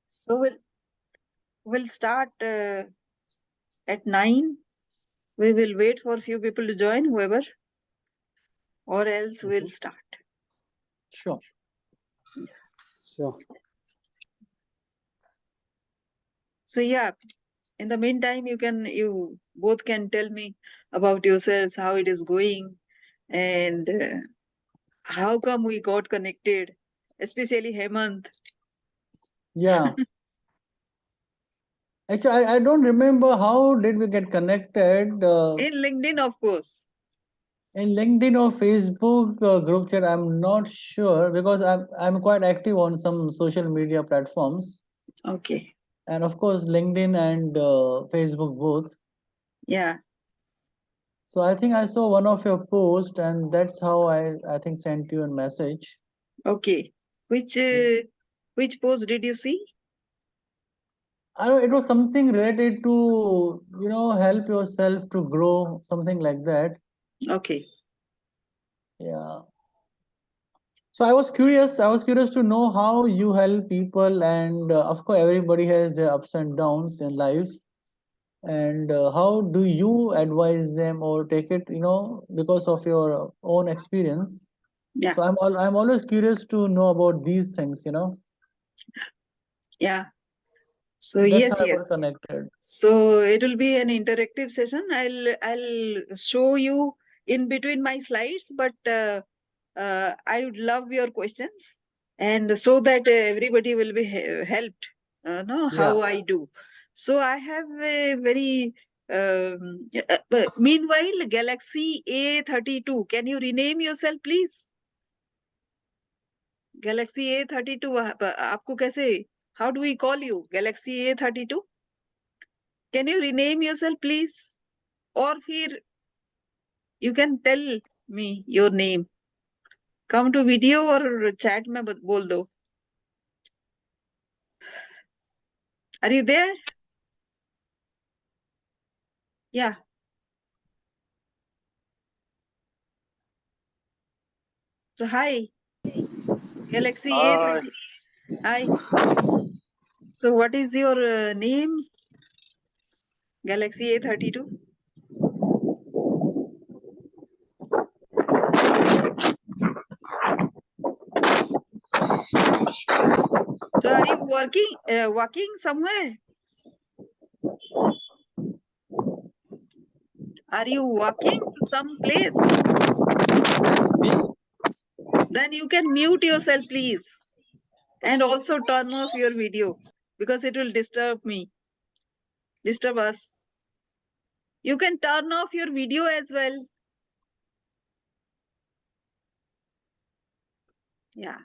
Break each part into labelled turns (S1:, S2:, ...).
S1: So we'll start at 9. We will wait for a few people to join, whoever, or else we'll start.
S2: Sure.
S3: Sure.
S1: So yeah, in the meantime, you both can tell me about yourselves, how it is going, and how come we got connected, especially Hemant.
S2: Yeah. Actually, I don't remember how did we get connected.
S1: In LinkedIn, of course.
S2: In LinkedIn or Facebook group chat, I'm not sure because I'm quite active on some social media platforms,
S1: Okay.
S2: and of course LinkedIn and Facebook both.
S1: Yeah.
S2: So I think I saw one of your posts, and that's how I think sent you a message.
S1: Okay. Which post did you see?
S2: I don't, it was something related to help yourself to grow, something like that.
S1: Okay.
S2: Yeah. So I was curious. I was curious to know how you help people, and of course, everybody has their ups and downs in life. And how do you advise them or take it, because of your own experience?
S1: Yeah.
S2: So I'm always curious to know about these things.
S1: Yeah. So
S2: That's
S1: yes,
S2: how I
S1: yes.
S2: got connected.
S1: So it will be an interactive session. I'll show you in between my slides, but I would love your questions, and so that everybody will be helped. Know how
S2: Yeah.
S1: I do. So I have a very. But meanwhile, Galaxy A32. Can you rename yourself, please? Galaxy A32. आपको कैसे? How do we call you? Galaxy A32. Can you rename yourself, please? Or फिर you can tell me your name. Come to video or chat में बोल दो. Are you there? Yeah. So hi, Galaxy A30. Hi. So what is your name? Galaxy A32. So are you working somewhere? Are you walking to some place? Then you can mute yourself, please. And also turn off your video because it will disturb us. You can turn off your video as well. Yeah.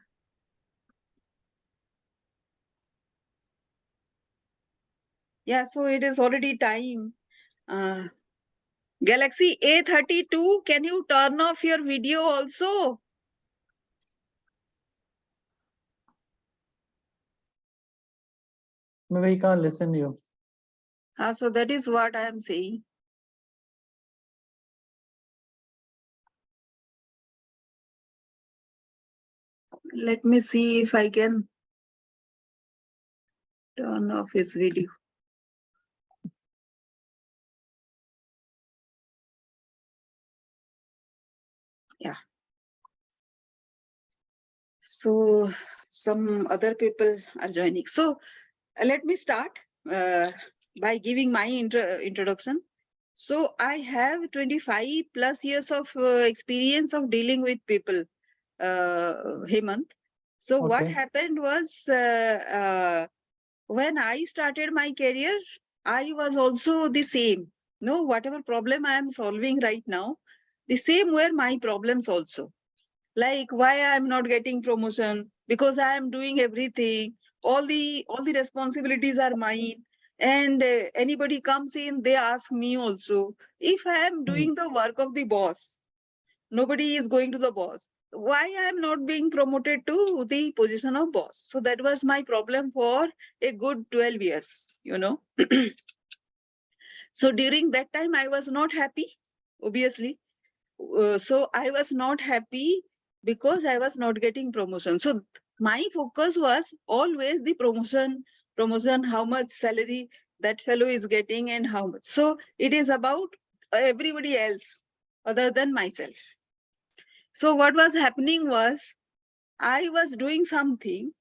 S1: Yeah, so it is already time. Galaxy A32, can you turn off your video also?
S2: Maybe he can't listen to you.
S1: So that is what I am saying. Let me see if I can turn off his video. Yeah. So some other people are joining. So let me start by giving my introduction. So I have 25 plus years of experience of dealing with people, Hemant. So what
S2: Okay.
S1: happened was when I started my career, I was also the same. No, whatever problem I am solving right now, the same were my problems also. Like why I am not getting promotion, because I am doing everything. All the responsibilities are mine. And anybody comes in, they ask me also. If I am doing the work of the boss, nobody is going to the boss. Why I am not being promoted to the position of boss? So that was my problem for a good 12 years, So during that time, I was not happy, obviously. So I was not happy because I was not getting promotion. So my focus was always the promotion promotion, how much salary that fellow is getting, and how much. So it is about everybody else other than myself. So what was happening was, I was doing something,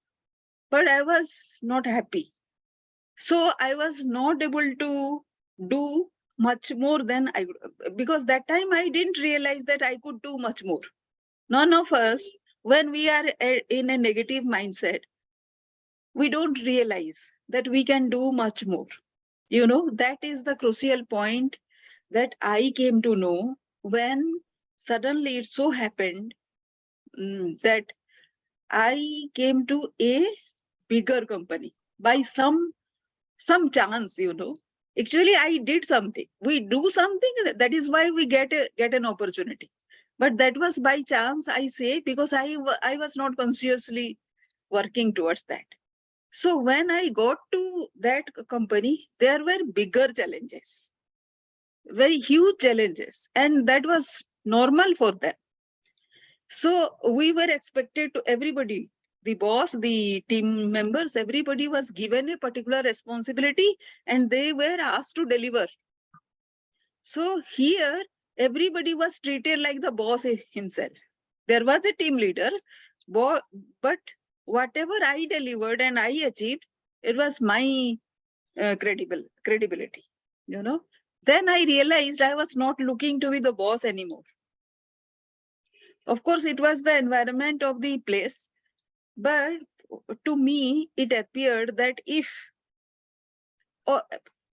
S1: but I was not happy. So I was not able to do much more than I, because that time I didn't realize that I could do much more. None of us, when we are in a negative mindset, we don't realize that we can do much more. That is the crucial point that I came to know when suddenly it so happened that I came to a bigger company by some chance. Actually, I did something. We do something, that is why we get an opportunity. But that was by chance, I say, because I was not consciously working towards that. So when I got to that company, there were bigger challenges, very huge challenges, and that was normal for them. So we were expected to, everybody, the boss, the team members, everybody was given a particular responsibility and they were asked to deliver. So here, everybody was treated like the boss himself. There was a team leader, but whatever I delivered and I achieved, it was my credibility. Then I realized I was not looking to be the boss anymore. Of course, it was the environment of the place, but to me, it appeared that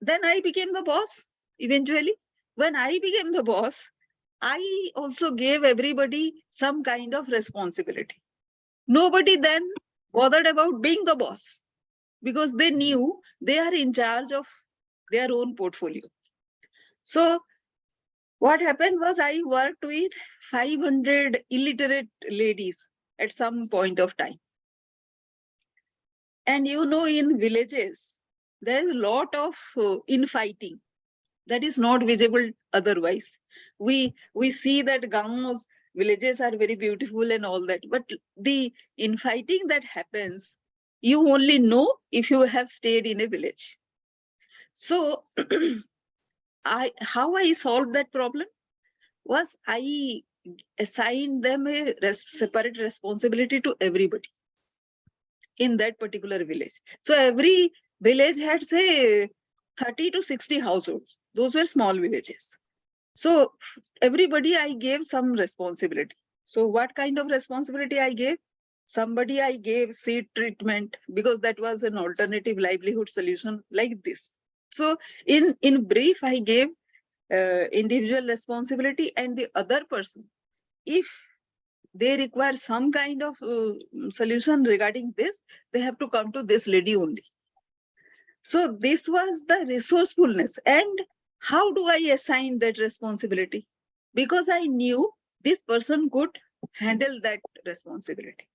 S1: then I became the boss eventually. When I became the boss, I also gave everybody some kind of responsibility. Nobody then bothered about being the boss because they knew they are in charge of their own portfolio. So what happened was, I worked with 500 illiterate ladies at some point of time. And in villages, there's a lot of infighting that is not visible otherwise. We see that gauns, villages are very beautiful and all that, but the infighting that happens, you only know if you have stayed in a village. So how I solved that problem was, I assigned them a separate responsibility to everybody in that particular village. So every village had, say, 30 to 60 households. Those were small villages. So everybody I gave some responsibility. So what kind of responsibility I gave? Somebody I gave seed treatment because that was an alternative livelihood solution like this. So in brief, I gave individual responsibility, and the other person, if they require some kind of solution regarding this, they have to come to this lady only. So this was the resourcefulness. And how do I assign that responsibility? Because I knew this person could handle that responsibility.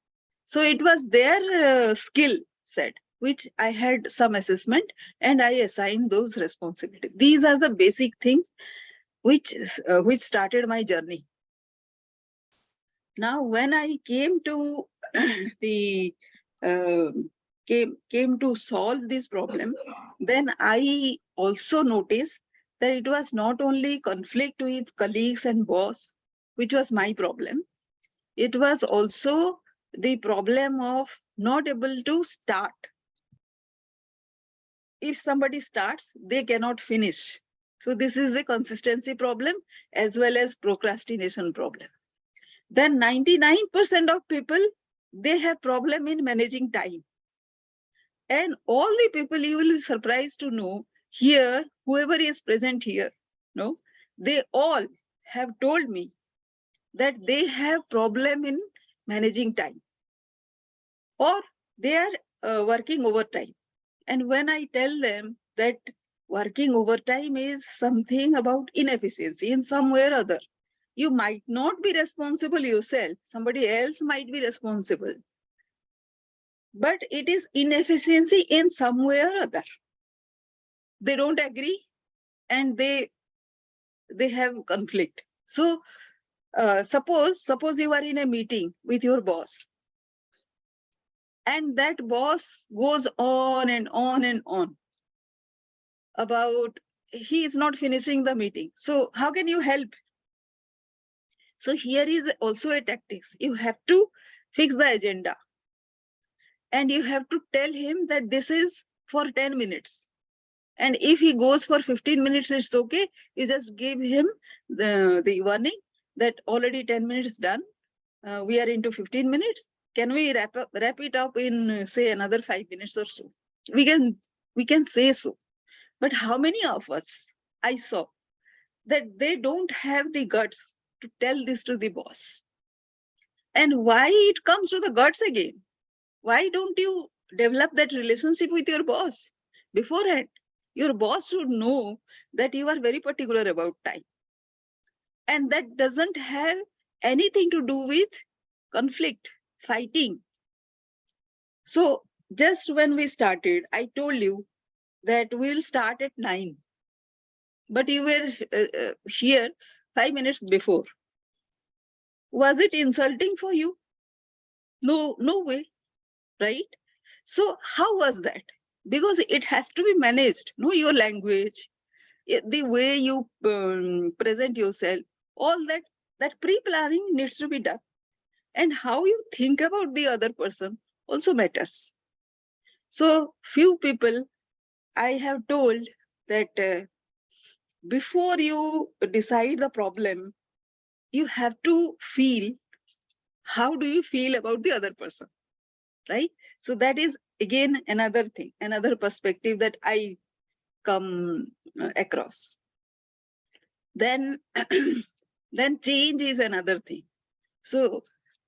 S1: So it was their skill set, which I had some assessment, and I assigned those responsibilities. These are the basic things which started my journey. Now, when I came to the came to solve this problem, then I also noticed that it was not only conflict with colleagues and boss, which was my problem. It was also the problem of not able to start. If somebody starts, they cannot finish. So this is a consistency problem as well as procrastination problem. Then 99% of people, they have problem in managing time. And all the people, you will be surprised to know here, whoever is present here, no, they all have told me that they have problem in managing time, or they are working overtime. And when I tell them that working overtime is something about inefficiency in some way or other, you might not be responsible yourself, somebody else might be responsible, but it is inefficiency in some way or other. They don't agree, and they have conflict. So suppose you are in a meeting with your boss, And that boss goes on and on and on about he is not finishing the meeting. So how can you help? So here is also a tactics. You have to fix the agenda and you have to tell him that this is for 10 minutes. And if he goes for 15 minutes, it's okay. You just give him the warning that already 10 minutes done. We are into 15 minutes. Can we wrap it up in say another 5 minutes or so? We can say so. But how many of us I saw that they don't have the guts to tell this to the boss? And why it comes to the guts again? Why don't you develop that relationship with your boss beforehand? Your boss should know that you are very particular about time. And that doesn't have anything to do with conflict, fighting. So just when we started, I told you that we'll start at 9. But you were here 5 minutes before. Was it insulting for you? No way, right? So how was that? Because it has to be managed. Know your language, the way you present yourself, all that pre-planning needs to be done. And how you think about the other person also matters. So few people I have told that before you decide the problem, you have to feel how do you feel about the other person, right? So that is again another thing, another perspective that I come across. Then then change is another thing. So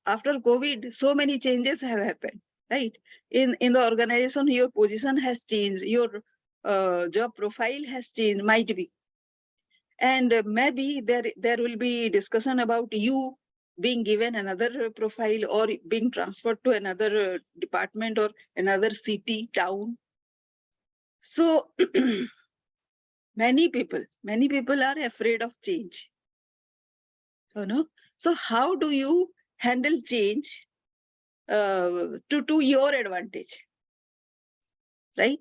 S1: after COVID, so many changes have happened, right? In the organization, your position has changed, your job profile has changed, might be. And maybe there will be discussion about you being given another profile or being transferred to another department or another city, town. So many people are afraid of change. You know? So how do you handle change to your advantage? Right?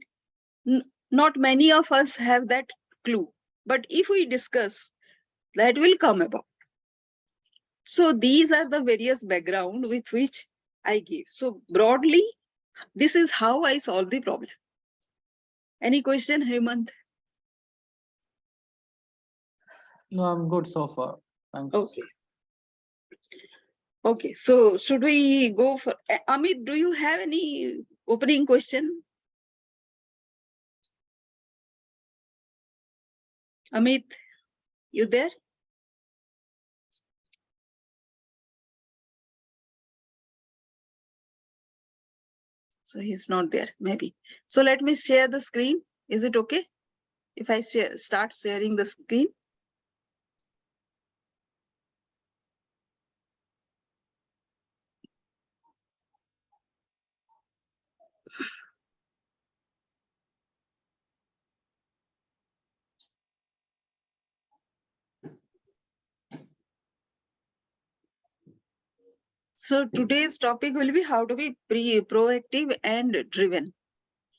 S1: Not many of us have that clue. But if we discuss, that will come about. So these are the various background with which I give. So broadly, this is how I solve the problem. Any question, Hemant?
S2: No, I'm good so far. Thanks.
S1: Okay. Okay, so should we go for Amit? Do you have any opening question? Amit, you there? So he's not there, maybe. So let me share the screen. Is it okay if I start sharing the screen? So today's topic will be how to be proactive and driven,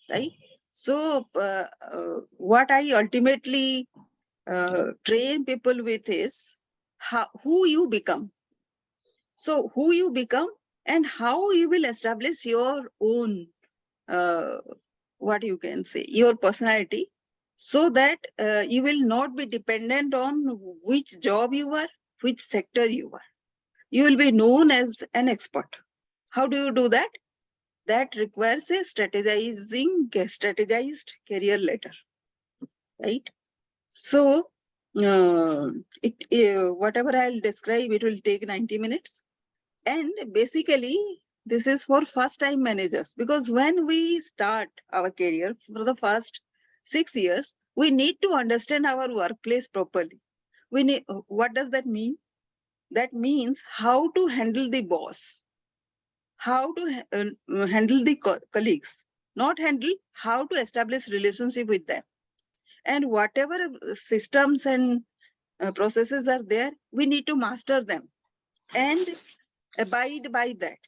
S1: right? So what I ultimately train people with is who you become. So who you become and how you will establish your own, what you can say, your personality, so that you will not be dependent on which job you are, which sector you are. You will be known as an expert. How do you do that? That requires a strategized career ladder, right? So whatever I'll describe, it will take 90 minutes. And basically, this is for first-time managers, because when we start our career for the first 6 years, we need to understand our workplace properly. What does that mean? That means how to handle the boss, how to handle the colleagues, not handle, how to establish relationship with them. And whatever systems and processes are there, we need to master them and abide by that.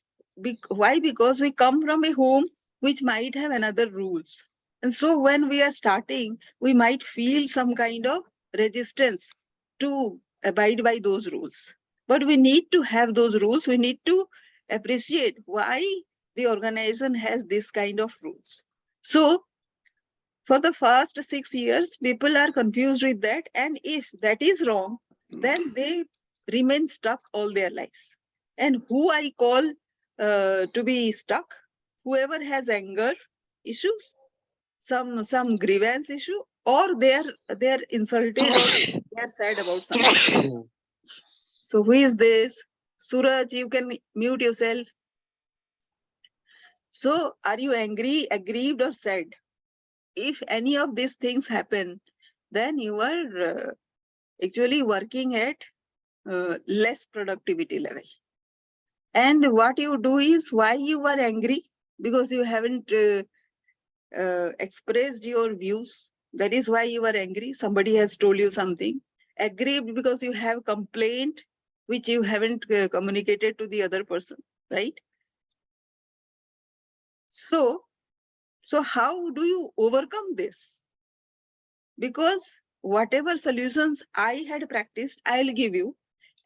S1: Why? Because we come from a home which might have another rules. And so when we are starting, we might feel some kind of resistance to abide by those rules. But we need to have those rules. We need to appreciate why the organization has this kind of rules. So for the first 6 years, people are confused with that. And if that is wrong, then they remain stuck all their lives. And who I call to be stuck? Whoever has anger issues, some grievance issue, or they're insulted or they're sad about something. So who is this? Suraj, you can mute yourself. So are you angry, aggrieved, or sad? If any of these things happen, then you are actually working at less productivity level. And what you do is, why you are angry? Because you haven't expressed your views. That is why you are angry. Somebody has told you something. Aggrieved because you have complaint which you haven't communicated to the other person, right? So how do you overcome this? Because whatever solutions I had practiced, I'll give you,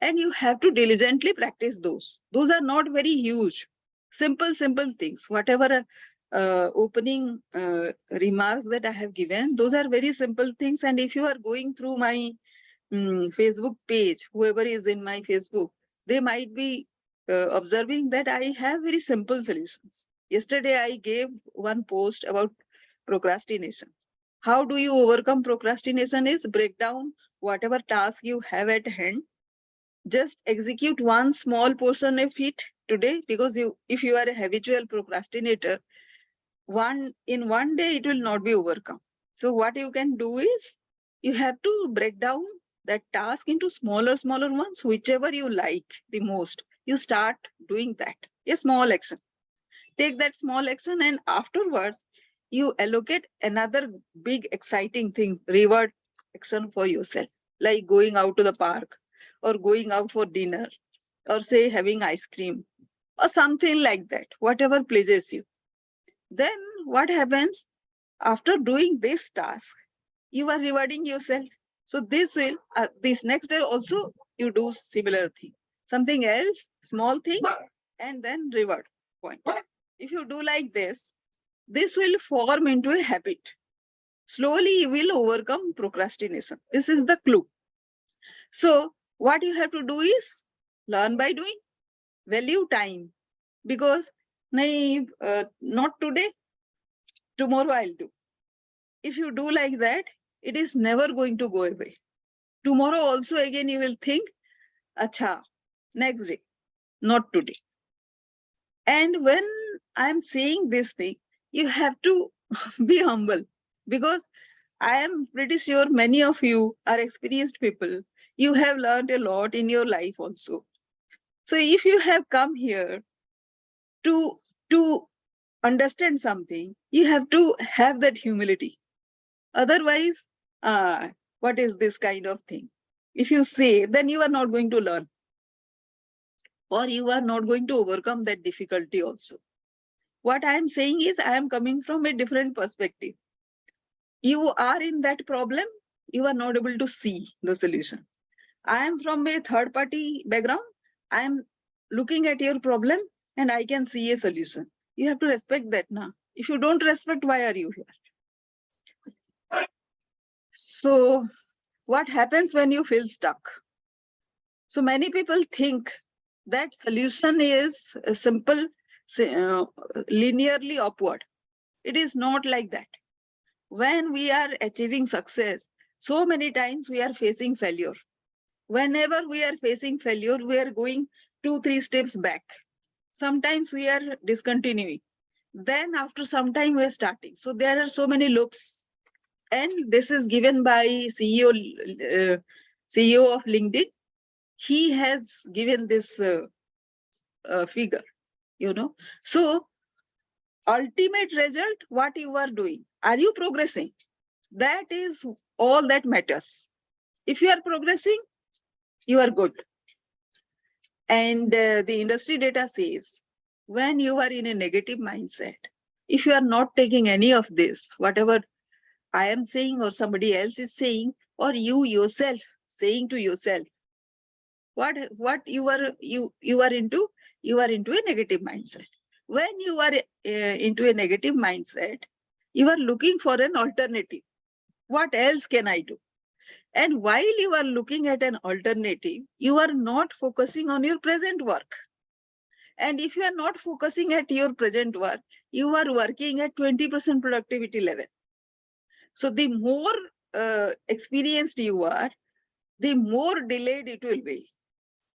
S1: and you have to diligently practice those. Those are not very huge, simple things. Whatever opening remarks that I have given, those are very simple things. And if you are going through my Facebook page, whoever is in my Facebook, they might be observing that I have very simple solutions. Yesterday, I gave one post about procrastination. How do you overcome procrastination is break down whatever task you have at hand. Just execute one small portion of it today, because if you are a habitual procrastinator, in one day it will not be overcome. So what you can do is, you have to break down that task into smaller ones, whichever you like the most. You start doing that, a small action. Take that small action, and afterwards you allocate another big exciting thing, reward action for yourself, like going out to the park, or going out for dinner, or say having ice cream, or something like that, whatever pleases you. Then what happens? After doing this task, you are rewarding yourself. So this next day also you do similar thing, something else, small thing, and then reward point. If you do like this will form into a habit. Slowly you will overcome procrastination. This is the clue. So what you have to do is learn by doing, value time, because not today, tomorrow I'll do. If you do like that, it is never going to go away. Tomorrow also again you will think, acha, next day, not today. And when I'm saying this thing, you have to be humble, because I am pretty sure many of you are experienced people. You have learned a lot in your life also. So if you have come here to understand something, you have to have that humility. Otherwise, what is this kind of thing? If you say, then you are not going to learn, or you are not going to overcome that difficulty also. What I am saying is, I am coming from a different perspective. You are in that problem, you are not able to see the solution. I am from a third party background. I am looking at your problem and I can see a solution. You have to respect that now. If you don't respect, why are you here? So what happens when you feel stuck? So many people think that solution is a simple, linearly upward. It is not like that. When we are achieving success, so many times we are facing failure. Whenever we are facing failure, we are going 2-3 steps back. Sometimes we are discontinuing. Then after some time we are starting. So there are so many loops. And this is given by CEO of LinkedIn. He has given this figure, So ultimate result, what you are doing. Are you progressing? That is all that matters. If you are progressing, you are good. And the industry data says when you are in a negative mindset. If you are not taking any of this, whatever I am saying or somebody else is saying, or you yourself saying to yourself, what you are into, you are into a negative mindset. When you are into a negative mindset, you are looking for an alternative. What else can I do? And while you are looking at an alternative, you are not focusing on your present work. And if you are not focusing at your present work, you are working at 20% productivity level. So the more experienced you are, the more delayed it will be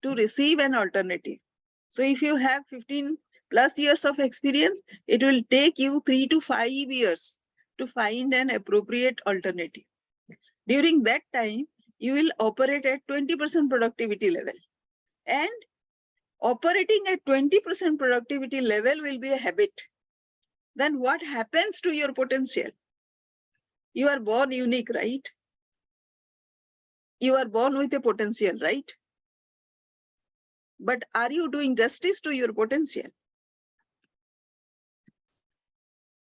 S1: to receive an alternative. So if you have 15 plus years of experience, it will take you 3 to 5 years to find an appropriate alternative. During that time, you will operate at 20% productivity level. And operating at 20% productivity level will be a habit. Then what happens to your potential? You are born unique, right? You are born with a potential, right? But are you doing justice to your potential?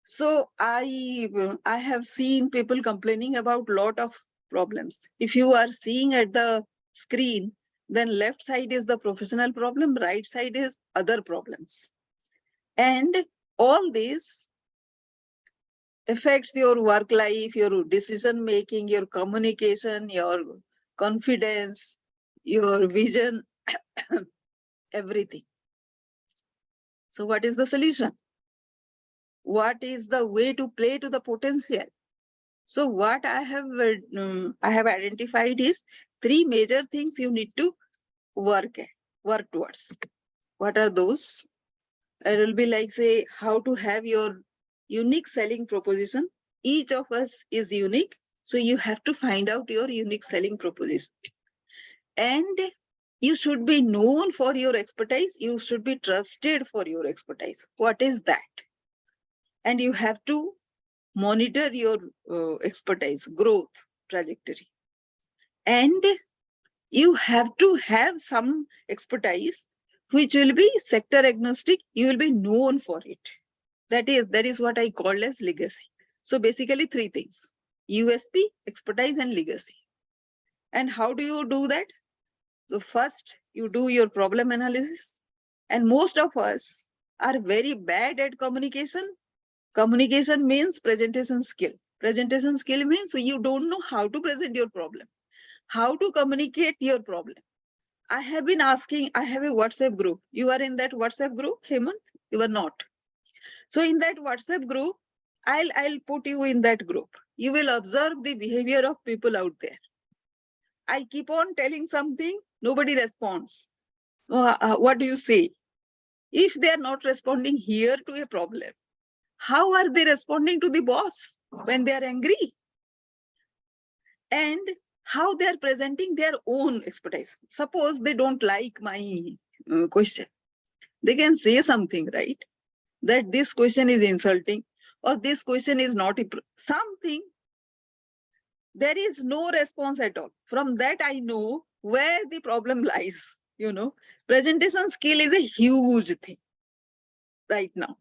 S1: So I have seen people complaining about a lot of problems. If you are seeing at the screen, then left side is the professional problem, right side is other problems. And all this affects your work life, your decision making, your communication, your confidence, your vision, everything. So what is the solution? What is the way to play to the potential? So what I have identified is 3 major things you need to work towards. What are those? It will be like, say, how to have your unique selling proposition. Each of us is unique. So you have to find out your unique selling proposition. And you should be known for your expertise. You should be trusted for your expertise. What is that? And you have to monitor your expertise, growth trajectory. And you have to have some expertise which will be sector agnostic. You will be known for it. That is what I call as legacy. So basically 3 things: USP, expertise, and legacy. And how do you do that? So first, you do your problem analysis. And most of us are very bad at communication. Communication means presentation skill. Presentation skill means you don't know how to present your problem, how to communicate your problem. I have been asking, I have a WhatsApp group. You are in that WhatsApp group, Hemant? You are not. So in that WhatsApp group, I'll put you in that group. You will observe the behavior of people out there. I keep on telling something, nobody responds. What do you say? If they are not responding here to a problem, how are they responding to the boss when they are angry? And how they are presenting their own expertise. Suppose they don't like my question. They can say something, right? That this question is insulting, or this question is not something. There is no response at all. From that, I know where the problem lies. Presentation skill is a huge thing right now.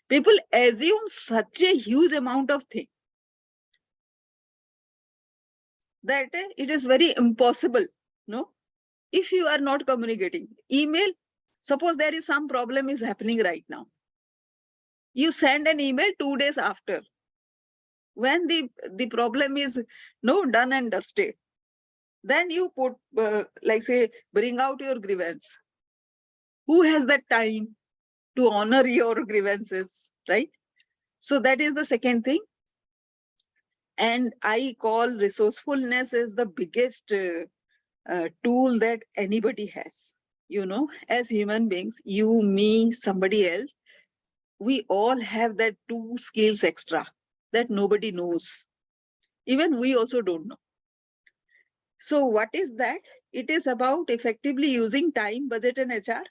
S1: People assume such a huge amount of thing that it is very impossible. No, if you are not communicating, email, suppose there is some problem is happening right now. You send an email 2 days after, when the problem is done and dusted. Then you put, like say, bring out your grievance. Who has that time to honor your grievances, right? So that is the second thing. And I call resourcefulness as the biggest tool that anybody has. As human beings, you, me, somebody else, we all have that 2 skills extra that nobody knows. Even we also don't know. So what is that? It is about effectively using time, budget, and HR,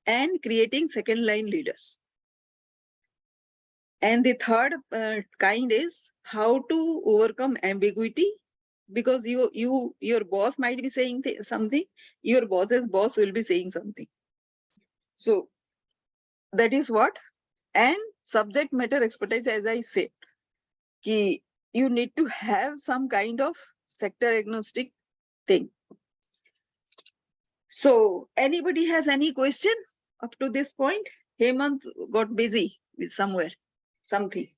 S1: and creating second line leaders. And the third kind is how to overcome ambiguity, because your boss might be saying something, your boss's boss will be saying something. So That is what? And subject matter expertise, as I said, ki you need to have some kind of sector agnostic thing. So anybody has any question up to this point? Hemant got busy with something.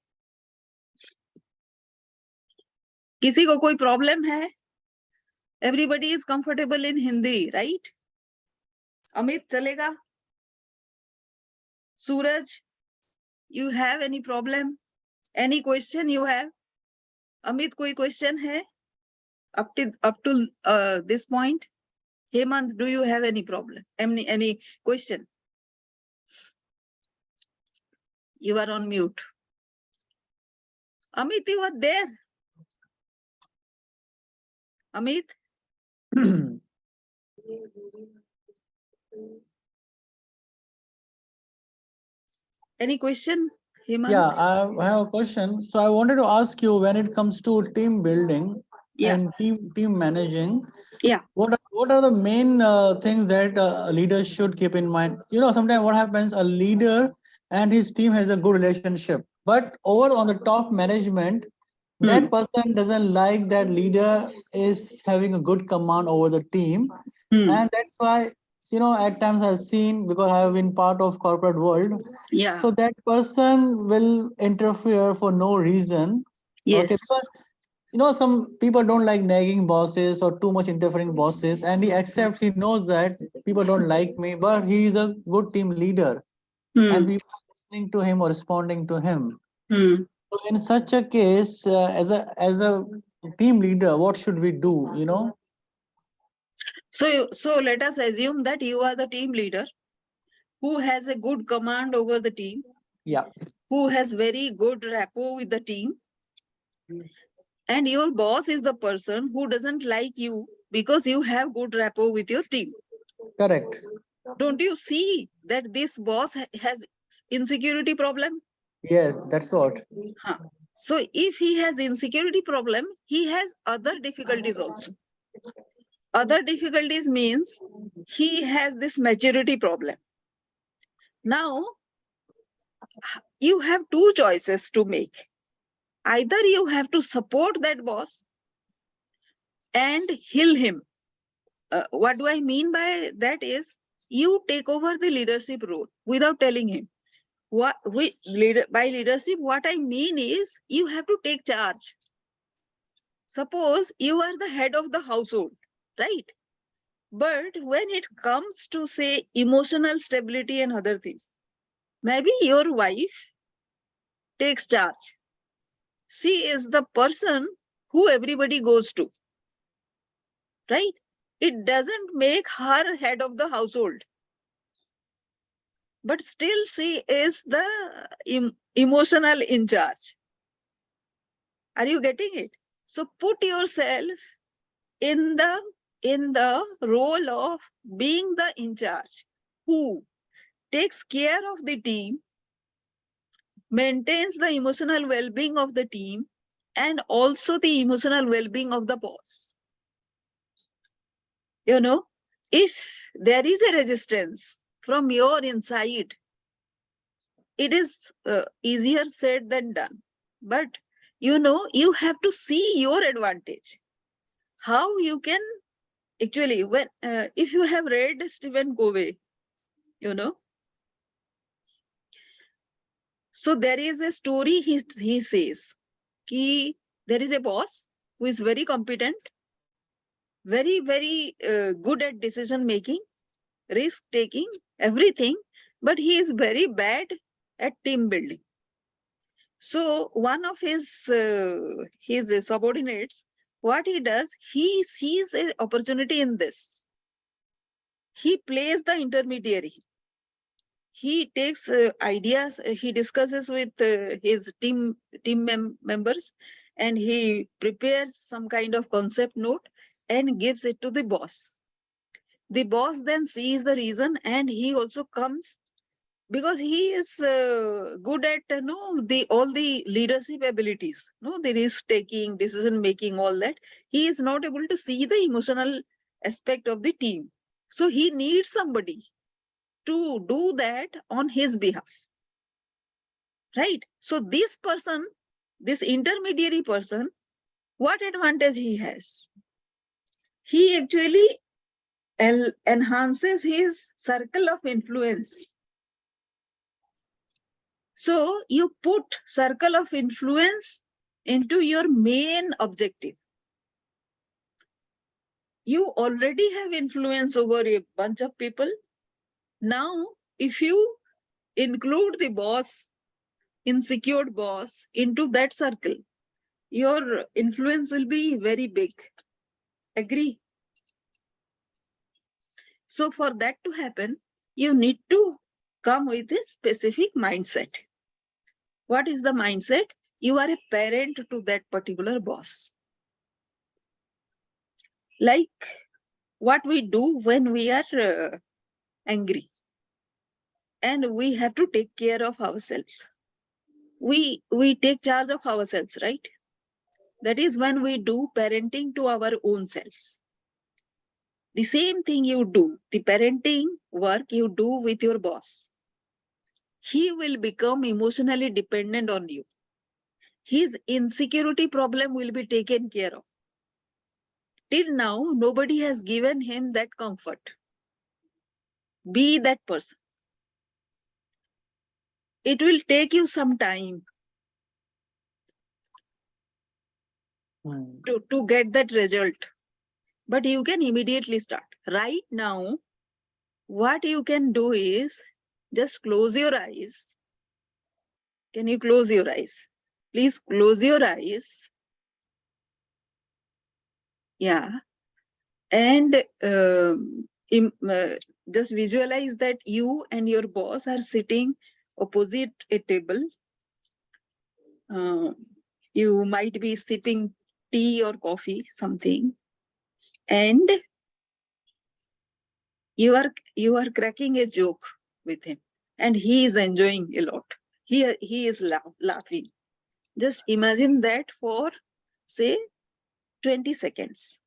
S1: किसी को कोई problem है? Everybody is comfortable in Hindi, right? Amit, chalega? Suraj, you have any problem? Any question you have? Amit, koi question hai? Up to this point? Hemant, do you have any problem? Any question? You are on mute. Amit, you are there. Amit? Any question, Hemant?
S2: Yeah, I have a question. So I wanted to ask you, when it comes to team building and team managing, what are the main things that leaders should keep in mind? You know, sometimes what happens, a leader and his team has a good relationship, but over on the top management, that person doesn't like that leader is having a good command over the team. And that's why, you know, at times I've seen, because I have been part of corporate world, so that person will interfere for no reason.
S1: Yes.
S2: Okay, because you know, some people don't like nagging bosses or too much interfering bosses, and he accepts, he knows that people don't like me, but he is a good team leader and people are listening to him or responding to him. So in such a case, as a team leader, what should we do, you know?
S1: So let us assume that you are the team leader who has a good command over the team.
S2: Yeah.
S1: Who has very good rapport with the team. And your boss is the person who doesn't like you because you have good rapport with your team.
S2: Correct.
S1: Don't you see that this boss has insecurity problem?
S2: Yes, that's what.
S1: So if he has insecurity problem, he has other difficulties also. Other difficulties means he has this maturity problem. Now, you have two choices to make. Either you have to support that boss and heal him. What do I mean by that is, you take over the leadership role without telling him. By leadership, what I mean is, you have to take charge. Suppose you are the head of the household, right? But when it comes to, say, emotional stability and other things, maybe your wife takes charge. She is the person who everybody goes to, right? It doesn't make her head of the household, but still she is the emotional in charge. Are you getting it? So put yourself in the role of being the in charge, who takes care of the team, maintains the emotional well-being of the team, and also the emotional well-being of the boss. You know, if there is a resistance from your inside, it is easier said than done. But you know, you have to see your advantage. How you can actually, when if you have read Stephen Covey, you know, so there is a story. He says, ki there is a boss who is very competent, very good at decision making, risk taking, everything, but he is very bad at team building. So one of his subordinates, what he does, he sees an opportunity in this. He plays the intermediary. He takes ideas, he discusses with his team members, and he prepares some kind of concept note and gives it to the boss. The boss then sees the reason, and he also comes, because he is good at all the leadership abilities, the risk taking, decision making, all that. He is not able to see the emotional aspect of the team, so he needs somebody to do that on his behalf. Right? So this person, this intermediary person, what advantage he has? He actually enhances his circle of influence. So you put circle of influence into your main objective. You already have influence over a bunch of people. Now, if you include the boss, insecure boss, into that circle, your influence will be very big. Agree? So for that to happen, you need to come with a specific mindset. What is the mindset? You are a parent to that particular boss. Like what we do when we are angry and we have to take care of ourselves. We take charge of ourselves, right? That is when we do parenting to our own selves. The same thing you do, the parenting work you do with your boss. He will become emotionally dependent on you. His insecurity problem will be taken care of. Till now, nobody has given him that comfort. Be that person. It will take you some time to get that result, but you can immediately start. Right now, what you can do is just close your eyes. Can you close your eyes? Please close your eyes. Yeah. And just visualize that you and your boss are sitting opposite a table. You might be sipping tea or coffee, something, and you are cracking a joke with him, and he is enjoying a lot. He is laughing. Just imagine that for, say, 20 seconds.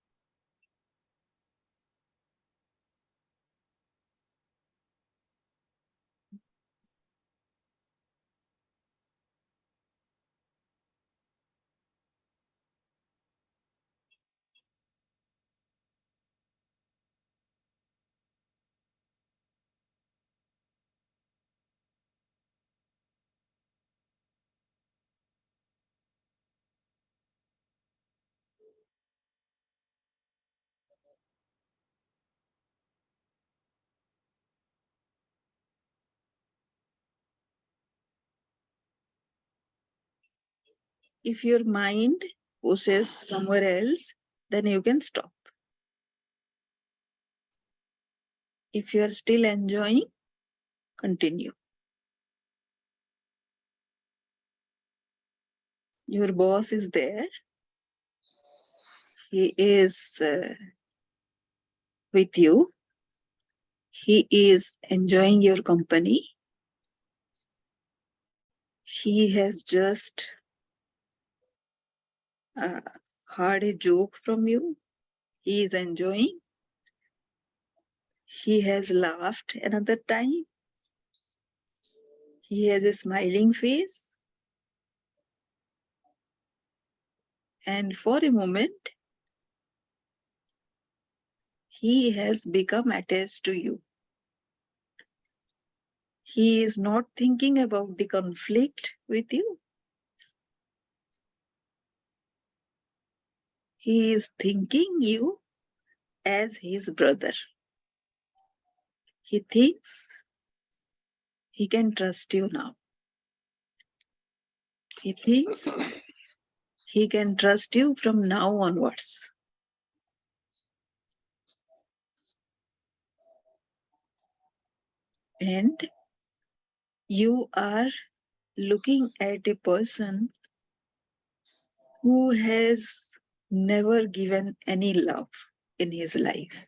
S1: If your mind pushes somewhere else, then you can stop. If you are still enjoying, continue. Your boss is there. He is with you. He is enjoying your company. He has just heard a joke from you. He is enjoying. He has laughed another time. He has a smiling face. And for a moment, he has become attached to you. He is not thinking about the conflict with you. He is thinking you as his brother. He thinks he can trust you now. He thinks he can trust you from now onwards. And you are looking at a person who has never given any love in his life.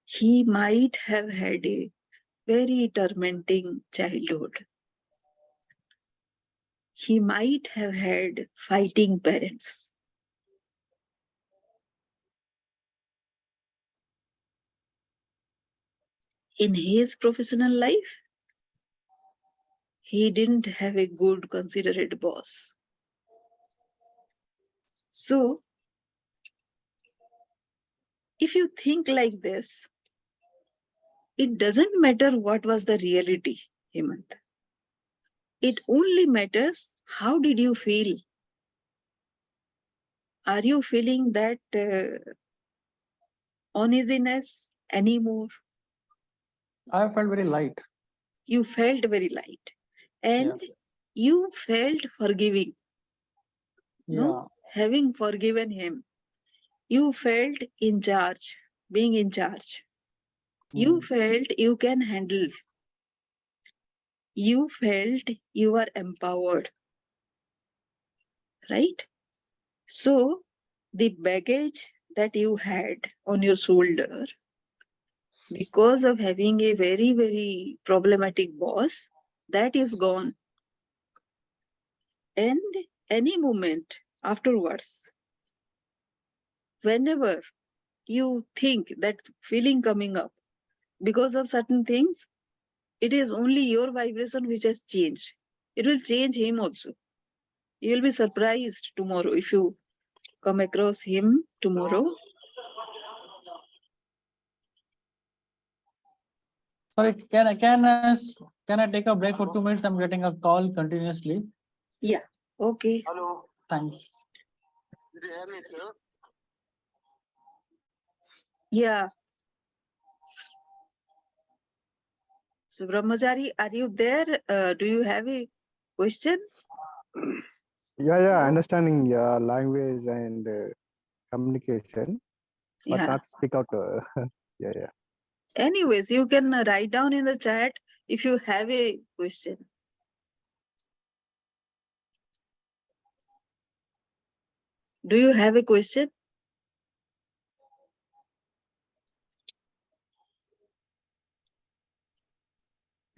S1: He might have had a very tormenting childhood. He might have had fighting parents. in his professional life, he didn't have a good, considerate boss. So, if you think like this, it doesn't matter what was the reality, Hemant. It only matters how did you feel. Are you feeling that uneasiness anymore?
S2: I felt very light.
S1: You felt very light, and you felt forgiving. No, having forgiven him, you felt in charge, being in charge. You felt you can handle. You felt you are empowered, right? So the baggage that you had on your shoulder because of having a very, very problematic boss, that is gone. And any moment afterwards, whenever you think that feeling coming up because of certain things, it is only your vibration which has changed. It will change him also. You will be surprised tomorrow if you come across him tomorrow.
S2: Sorry, can I take a break for 2 minutes? I'm getting a call continuously.
S1: Yeah. Okay.
S4: Hello.
S2: Thanks.
S4: Did you hear me, sir?
S1: Yeah. So Brahmachari, are you there? Do you have a question?
S3: Yeah, understanding language and communication, but
S1: Yeah.
S3: not speak out. Yeah.
S1: Anyways, you can write down in the chat if you have a question. Do you have a question?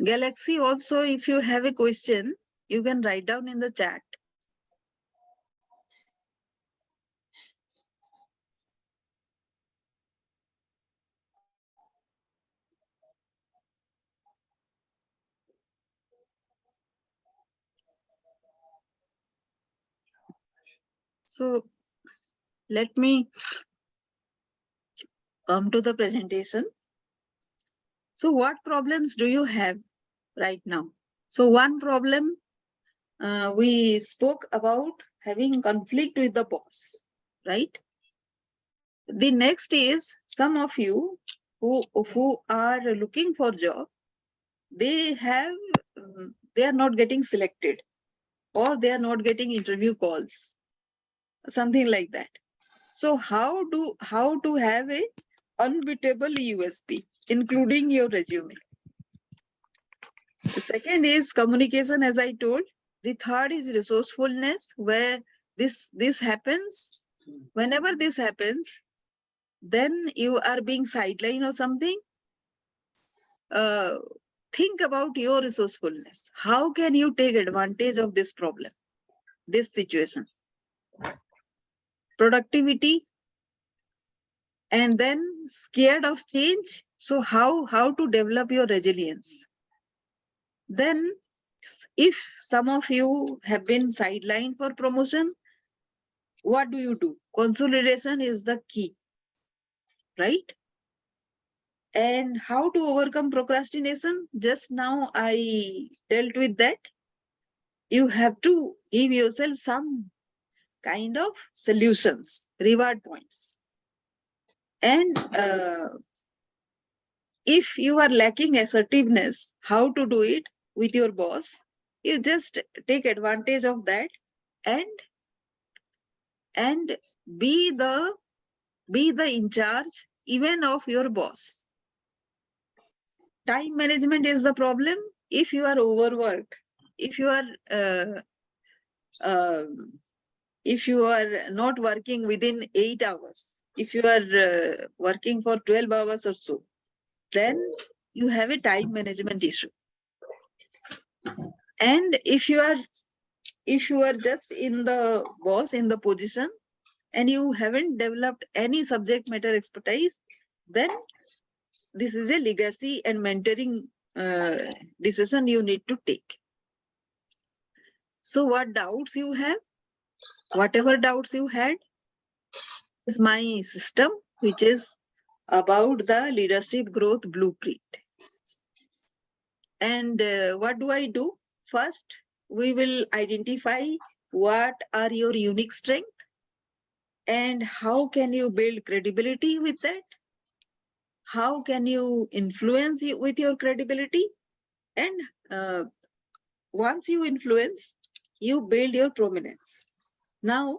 S1: Galaxy, also, if you have a question, you can write down in the chat. So let me come to the presentation. So what problems do you have right now? So one problem, we spoke about having conflict with the boss, right? The next is some of you who are looking for job, they are not getting selected, or they are not getting interview calls, something like that. So how to have a unbeatable USP, including your resume? The second is communication, as I told. The third is resourcefulness, where this happens. Whenever this happens, then you are being sidelined or something. Think about your resourcefulness. How can you take advantage of this problem, this situation? Productivity, and then scared of change. So how to develop your resilience? Then if some of you have been sidelined for promotion, what do? Consolidation is the key, right? And how to overcome procrastination? Just now I dealt with that. You have to give yourself some kind of solutions, reward points. And if you are lacking assertiveness, how to do it with your boss? You just take advantage of that and be the in charge even of your boss. Time management is the problem. If you are overworked, if you are not working within 8 hours, if you are working for 12 hours or so, then you have a time management issue. And if you are just in the position and you haven't developed any subject matter expertise, then this is a legacy and mentoring decision you need to take. So what doubts you have, whatever doubts you had, is my system, which is about the leadership growth blueprint. And what do I do? First, we will identify what are your unique strengths and how can you build credibility with that? How can you influence with your credibility? And once you influence, you build your prominence. Now,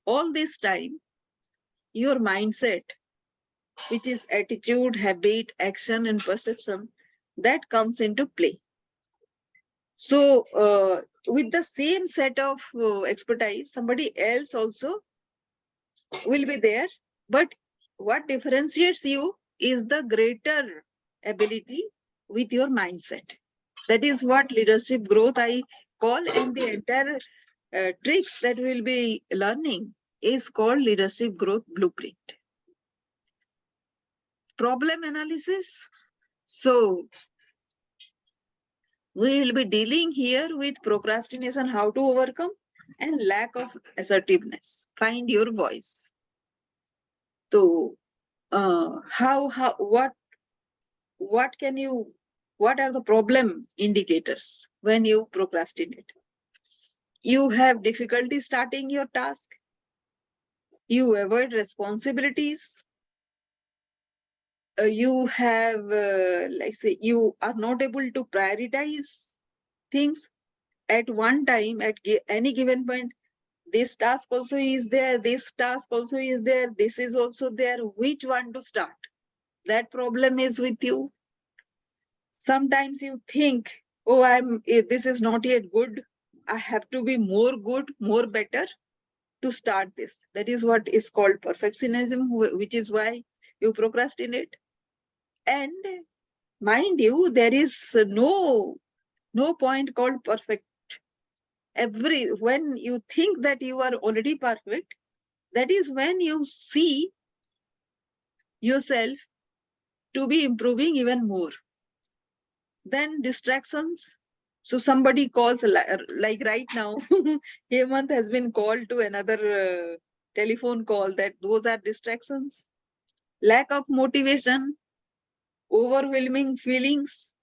S1: all this time, your mindset, which is attitude, habit, action, and perception, that comes into play. So, with the same set of expertise, somebody else also will be there. But what differentiates you is the greater ability with your mindset. That is what leadership growth I call, and the entire tricks that we'll be learning is called leadership growth blueprint. Problem analysis. So we will be dealing here with procrastination, how to overcome, and lack of assertiveness. Find your voice. So what can you, what are the problem indicators when you procrastinate? You have difficulty starting your task. You avoid responsibilities. You have, like say, you are not able to prioritize things at one time, at any given point. This task also is there, this task also is there, this is also there. Which one to start? That problem is with you. Sometimes you think, oh, this is not yet good. I have to be more good, more better to start this. That is what is called perfectionism, which is why you procrastinate. And mind you, there is no point called perfect. When you think that you are already perfect, that is when you see yourself to be improving even more. Then distractions. So somebody calls, like right now, Hemant has been called to another telephone call. That those are distractions. Lack of motivation, overwhelming feelings,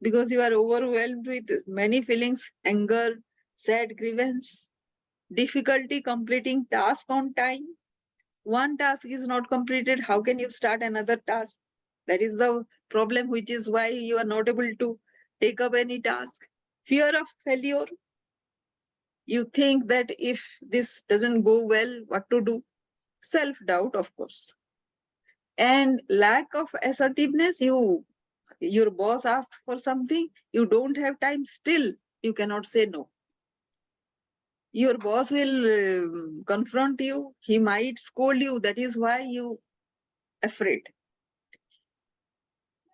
S1: because you are overwhelmed with many feelings, anger, sad grievance, difficulty completing task on time. One task is not completed, how can you start another task? That is the problem, which is why you are not able to take up any task. Fear of failure. You think that if this doesn't go well, what to do? Self-doubt, of course. And lack of assertiveness. Your boss asks for something, you don't have time, still you cannot say no. Your boss will confront you, he might scold you, that is why you afraid.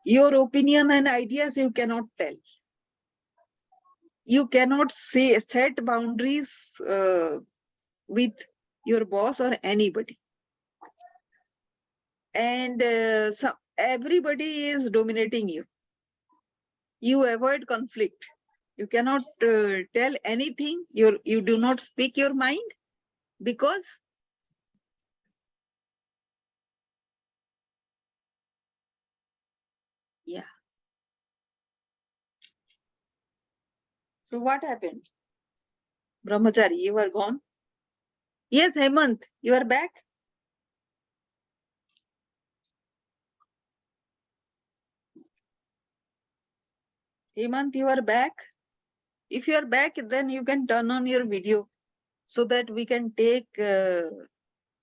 S1: Your opinion and ideas you cannot tell. You cannot set boundaries with your boss or anybody. And so everybody is dominating you. You avoid conflict. You cannot tell anything. You do not speak your mind because yeah. So what happened? Brahmachari, you are gone? Yes, Hemant, you are back? Hemant, you are back? If you are back, then you can turn on your video so that we can take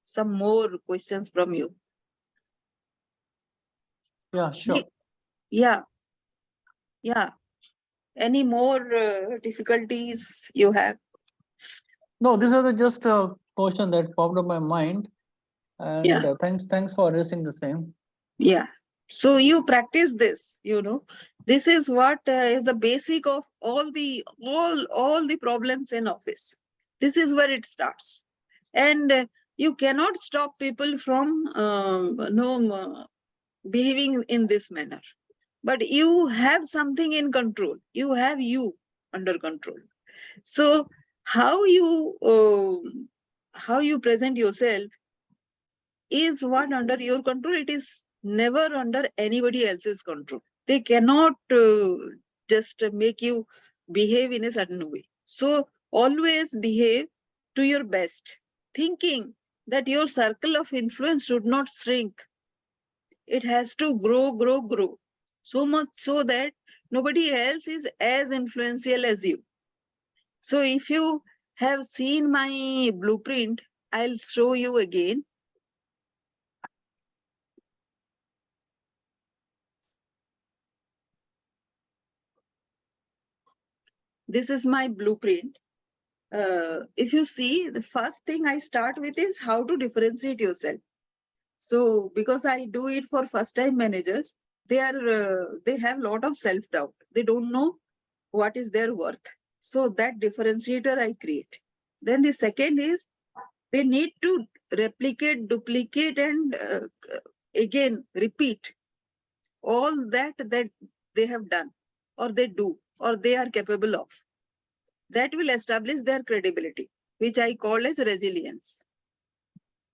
S1: some more questions from you.
S2: Yeah, sure.
S1: Yeah. Any more difficulties you have?
S2: No, this is just a question that popped up my mind, and thanks for addressing the same.
S1: Yeah. So you practice this, this is what is the basic of all the problems in office. This is where it starts. And you cannot stop people from behaving in this manner. But you have something in control. You have you under control. So how you present yourself is what under your control. It is never under anybody else's control. They cannot just make you behave in a certain way. So always behave to your best, thinking that your circle of influence should not shrink. It has to grow, grow, grow. So much so that nobody else is as influential as you. So if you have seen my blueprint, I'll show you again. This is my blueprint. If you see, the first thing I start with is how to differentiate yourself. So because I do it for first-time managers, they have a lot of self-doubt. They don't know what is their worth. So that differentiator I create. Then the second is they need to replicate, duplicate, and again repeat all that they have done, or they do, or they are capable of. That will establish their credibility, which I call as resilience.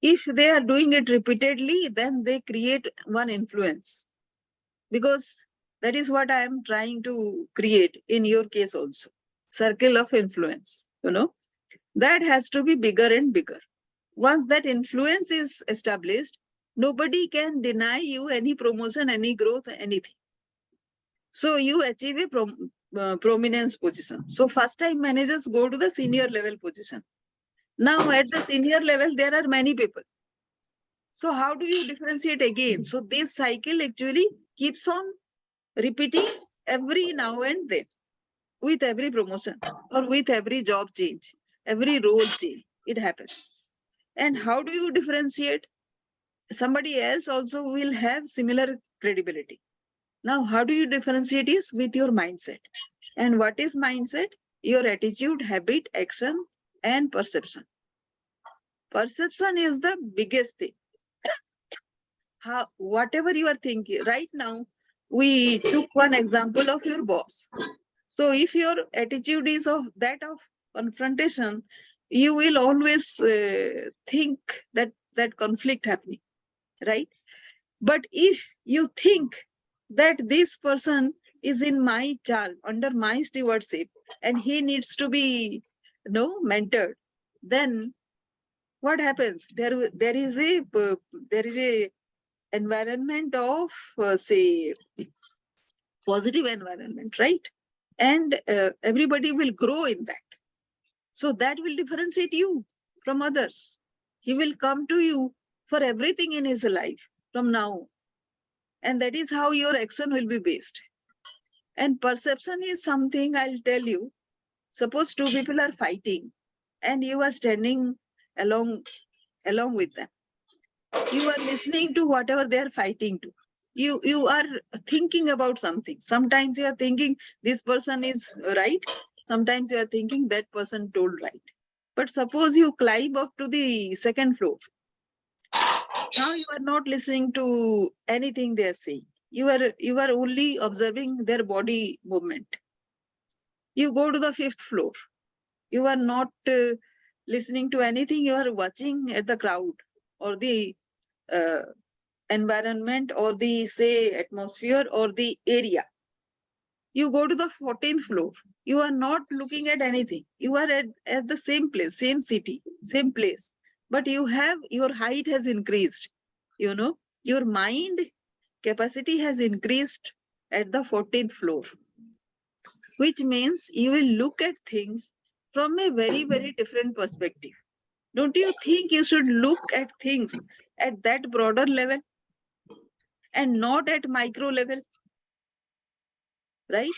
S1: If they are doing it repeatedly, then they create one influence, because that is what I am trying to create in your case also. Circle of influence, that has to be bigger and bigger. Once that influence is established, nobody can deny you any promotion, any growth, anything. So you achieve a prominence position. So first-time managers go to the senior level position. Now at the senior level, there are many people. So how do you differentiate again? So this cycle actually keeps on repeating every now and then, with every promotion or with every job change, every role change, it happens. And how do you differentiate? Somebody else also will have similar credibility. Now, how do you differentiate is with your mindset. And what is mindset? Your attitude, habit, action, and perception. Perception is the biggest thing. Whatever you are thinking right now, we took one example of your boss. So if your attitude is of confrontation, you will always think that conflict happening, right? But if you think that this person is in my charge, under my stewardship, and he needs to be mentored, then what happens? There is a environment of say positive environment, right? And everybody will grow in that. So that will differentiate you from others. He will come to you for everything in his life from now. And that is how your action will be based. And perception is something I'll tell you. Suppose two people are fighting and you are standing along with them. You are listening to whatever they are fighting to. You are thinking about something. Sometimes you are thinking this person is right. Sometimes you are thinking that person told right. But suppose you climb up to the second floor. Now you are not listening to anything they are saying. You are only observing their body movement. You go to the fifth floor. You are not listening to anything. You are watching at the crowd or the environment or the atmosphere or the area. You go to the 14th floor. You are not looking at anything. You are at the same place, same city, same place. But your height has increased. Your mind capacity has increased at the 14th floor, which means you will look at things from a very, very different perspective. Don't you think you should look at things at that broader level and not at micro level, right?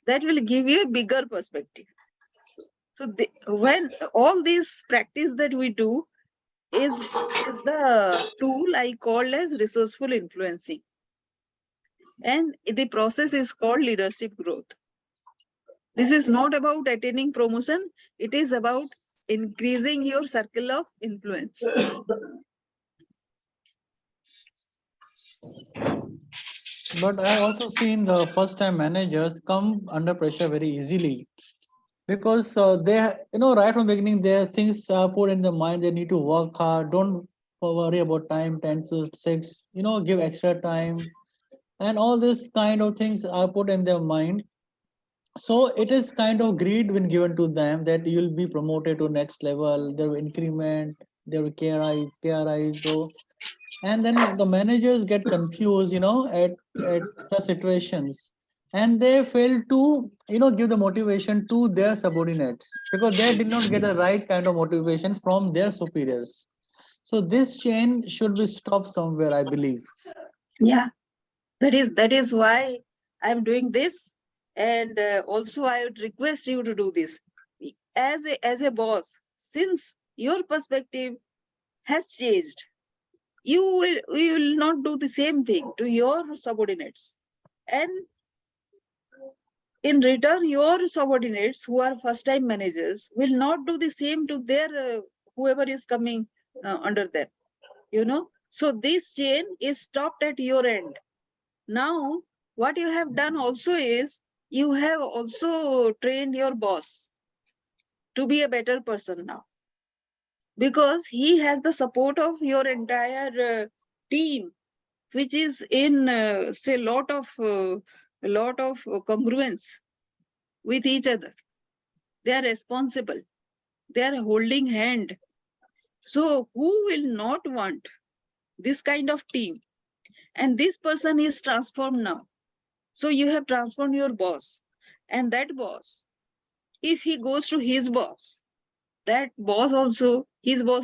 S1: That will give you a bigger perspective. So when all this practice that we do is the tool I call as resourceful influencing. And the process is called leadership growth. This is not about attaining promotion. It is about increasing your circle of influence.
S2: But I have also seen the first-time managers come under pressure very easily because they, right from the beginning, their things are put in the mind. They need to work hard. Don't worry about time, 10 to 6. Give extra time, and all this kind of things are put in their mind. So it is kind of greed when given to them that you'll be promoted to next level. There will increment. There will KRI. So and then the managers get confused at such situations, and they fail to give the motivation to their subordinates because they did not get the right kind of motivation from their superiors. So this chain should be stopped somewhere, I believe.
S1: Yeah, that is why I'm doing this. And also I would request you to do this as a boss, since your perspective has changed. You will not do the same thing to your subordinates, and in return your subordinates who are first time managers will not do the same to their whoever is coming under them. So this chain is stopped at your end. Now what you have done also is you have also trained your boss to be a better person now, because he has the support of your entire team, which is in say lot of congruence with each other. They are responsible, they are holding hand. So who will not want this kind of team? And this person is transformed now. So you have transformed your boss, and that boss, if he goes to his boss, his boss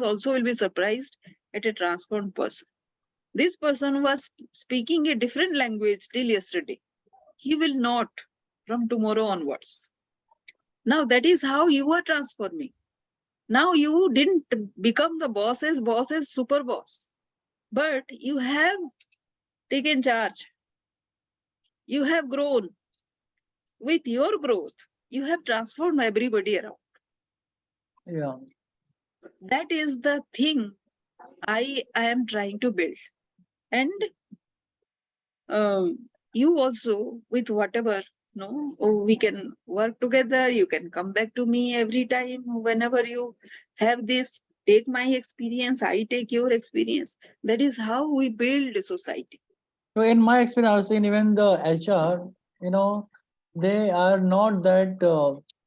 S1: also will be surprised at a transformed person. This person was speaking a different language till yesterday. He will not from tomorrow onwards. Now that is how you are transforming. Now you didn't become the boss's super boss, but you have taken charge. You have grown. With your growth, you have transformed everybody around.
S2: Yeah.
S1: That is the thing I am trying to build. And you also, with whatever, we can work together. You can come back to me every time whenever you have this. Take my experience, I take your experience. That is how we build a society.
S2: So in my experience, I've seen even the HR, they are not that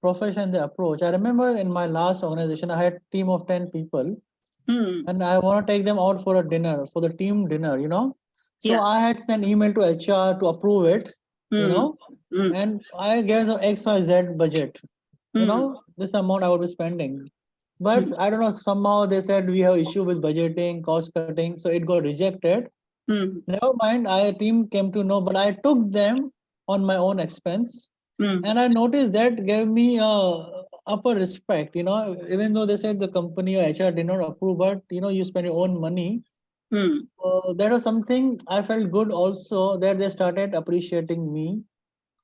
S2: professional in the approach. I remember in my last organization, I had a team of 10 people,
S1: Hmm.
S2: and I want to take them out for a dinner, for the team dinner. So
S1: Yeah.
S2: I had sent email to HR to approve it,
S1: Hmm. Hmm.
S2: and I gave them XYZ budget,
S1: Hmm.
S2: this amount I would be spending. But
S1: Hmm.
S2: I don't know, somehow they said we have issue with budgeting, cost cutting, so it got rejected.
S1: Hmm.
S2: Never mind, I team came to know, but I took them on my own expense,
S1: Hmm.
S2: and I noticed that gave me upper respect. Even though they said the company or HR did not approve, but you spend your own money.
S1: Hmm.
S2: That was something I felt good also that they started appreciating me,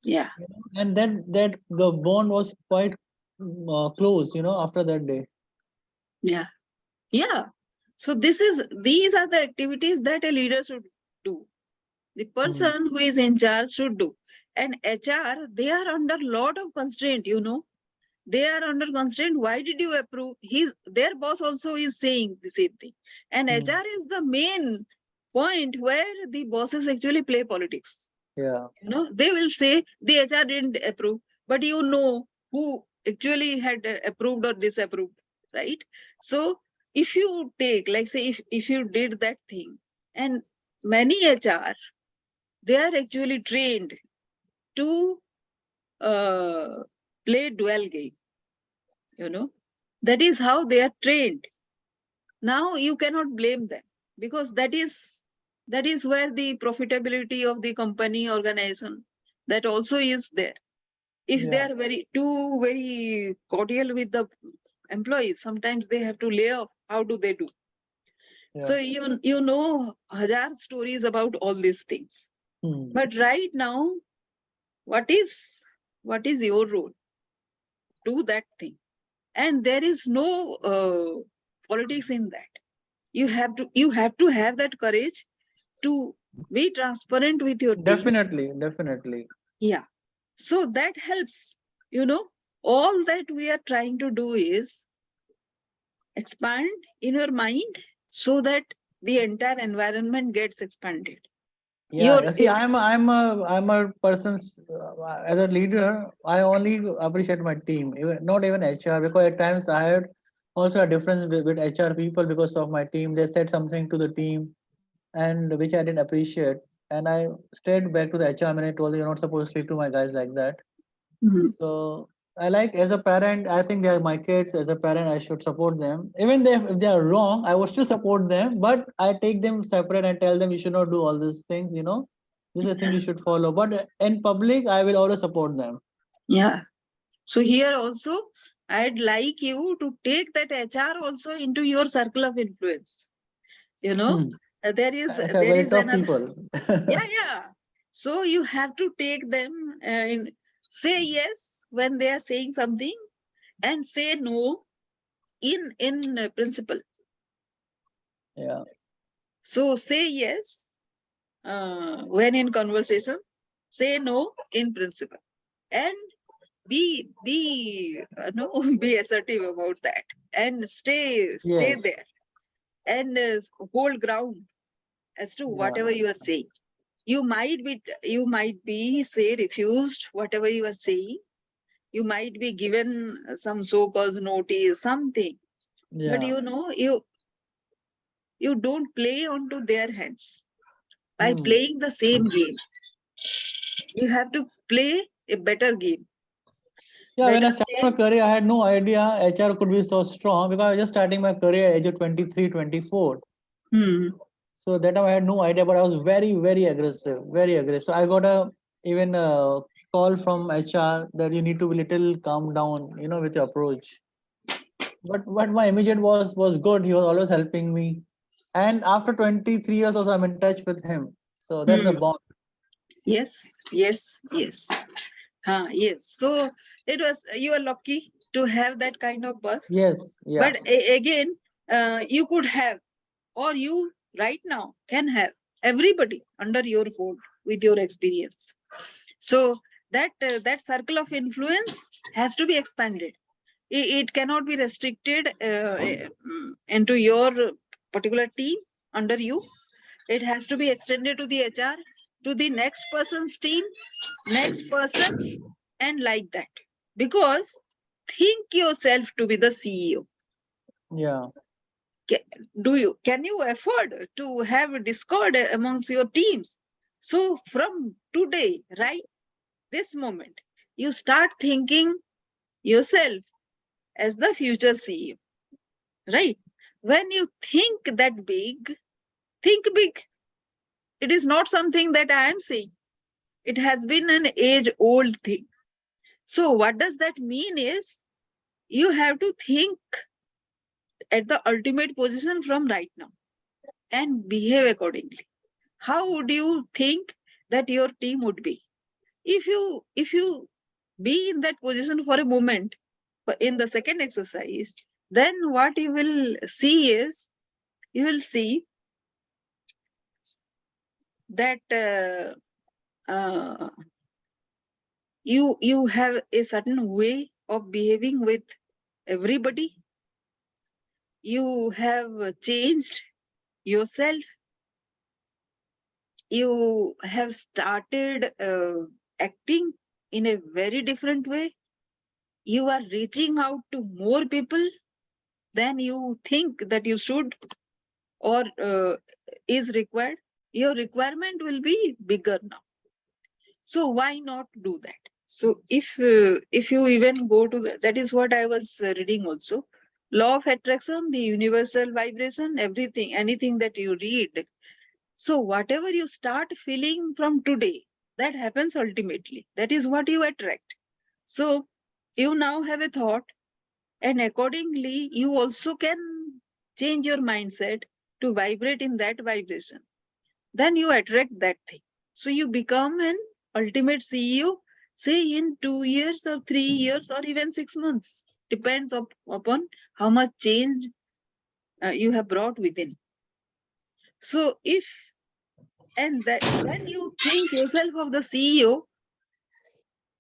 S1: Yeah.
S2: and that the bond was quite close. After that day.
S1: Yeah. Yeah. So these are the activities that a leader should do. The person who is in charge should do. And HR, they are under lot of constraint. They are under constraint. Why did you approve? Their boss also is saying the same thing. And
S2: Hmm.
S1: HR is the main point where the bosses actually play politics.
S2: Yeah.
S1: They will say the HR didn't approve, but who actually had approved or disapproved, right? So if you take, like say, if you did that thing, and many HR, they are actually trained to uh, play dual game. That is how they are trained. Now you cannot blame them, because that is where the profitability of the company organization, that also is there. If they
S2: Yeah.
S1: are very cordial with the employees, sometimes they have to lay off. How do they do?
S2: Yeah.
S1: So hazar stories about all these things.
S2: Hmm.
S1: But right now, what is your role? Do that thing. And there is no politics in that. You have to have that courage to Be transparent with your team.
S2: Definitely.
S1: Yeah. So that helps. All that we are trying to do is expand in your mind so that the entire environment gets expanded.
S2: Yeah. See, I'm a person as a leader. I only appreciate my team, not even HR, because at times I had also a difference with HR people because of my team. They said something to the team, and which I didn't appreciate, and I straight back to the HR and I told them, you're not supposed to speak to my guys like that.
S1: Mhm.
S2: So I like, as a parent, I think they are my kids. As a parent, I should support them. Even if they are wrong, I would still support them. But I take them separate and tell them you should not do all these things. This is the thing you should follow. But in public, I will always support them.
S1: Yeah. So here also, I'd like you to take that HR also into your circle of influence.
S2: Hmm.
S1: There is
S2: It's a very tough
S1: another.
S2: people.
S1: Yeah. So you have to take them say yes when they are saying something and say no in principle.
S2: Yeah.
S1: So say yes when in conversation, say no in principle, and be no be assertive about that, and stay
S2: Yes.
S1: there, and hold ground as to
S2: Yeah.
S1: whatever you are saying. You might be say refused whatever you are saying. You might be given some so-called notice, something, but
S2: Yeah.
S1: you don't play onto their hands by
S2: Hmm.
S1: playing the same game. You have to play a better game.
S2: Yeah, when
S1: Better
S2: I started my
S1: game.
S2: career, I had no idea HR could be so strong because I was just starting my career at age of 23, 24.
S1: Hmm.
S2: So that time I had no idea, but I was very, very aggressive, very aggressive. So I got even a call from HR that you need to be little calm down, with your approach. But my immediate was good. He was always helping me. And after 23 years also I'm in touch with him. So that's a
S1: Hmm.
S2: bond.
S1: Yes. Yes. So it was, you are lucky to have that kind of boss.
S2: Yes, yeah.
S1: But again, you could have, or you right now can have everybody under your fold with your experience. So that circle of influence has to be expanded. It cannot be restricted into your particular team under you. It has to be extended to the HR, to the next person's team, next person, and like that. Because think yourself to be the CEO.
S2: Yeah.
S1: Can you afford to have a discord amongst your teams? So from today, right, this moment, you start thinking yourself as the future CEO, right? When you think that big, think big. It is not something that I am saying. It has been an age-old thing. So what does that mean is you have to think at the ultimate position from right now and behave accordingly. How would you think that your team would be? If you be in that position for a moment in the second exercise, then what you will see is you will see that you have a certain way of behaving with everybody. You have changed yourself. You have started acting in a very different way. You are reaching out to more people than you think that you should or is required. Your requirement will be bigger now. So why not do that? So if you even go to that is what I was reading also. Law of attraction, the universal vibration, everything, anything that you read. So whatever you start feeling from today, that happens ultimately. That is what you attract. So you now have a thought, and accordingly, you also can change your mindset to vibrate in that vibration. Then you attract that thing. So you become an ultimate CEO, say in 2 years or 3 years or even 6 months. Depends upon how much change you have brought within. So if And that when you think yourself of the CEO,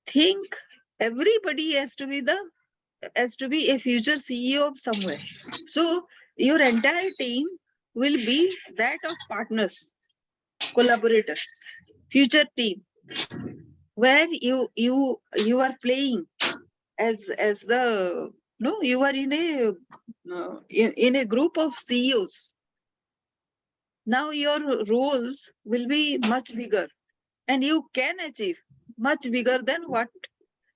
S1: think everybody has to be a future CEO of somewhere. So your entire team will be that of partners, collaborators, future team, where you are playing as the no, you are in a group of CEOs. Now your roles will be much bigger, and you can achieve much bigger than what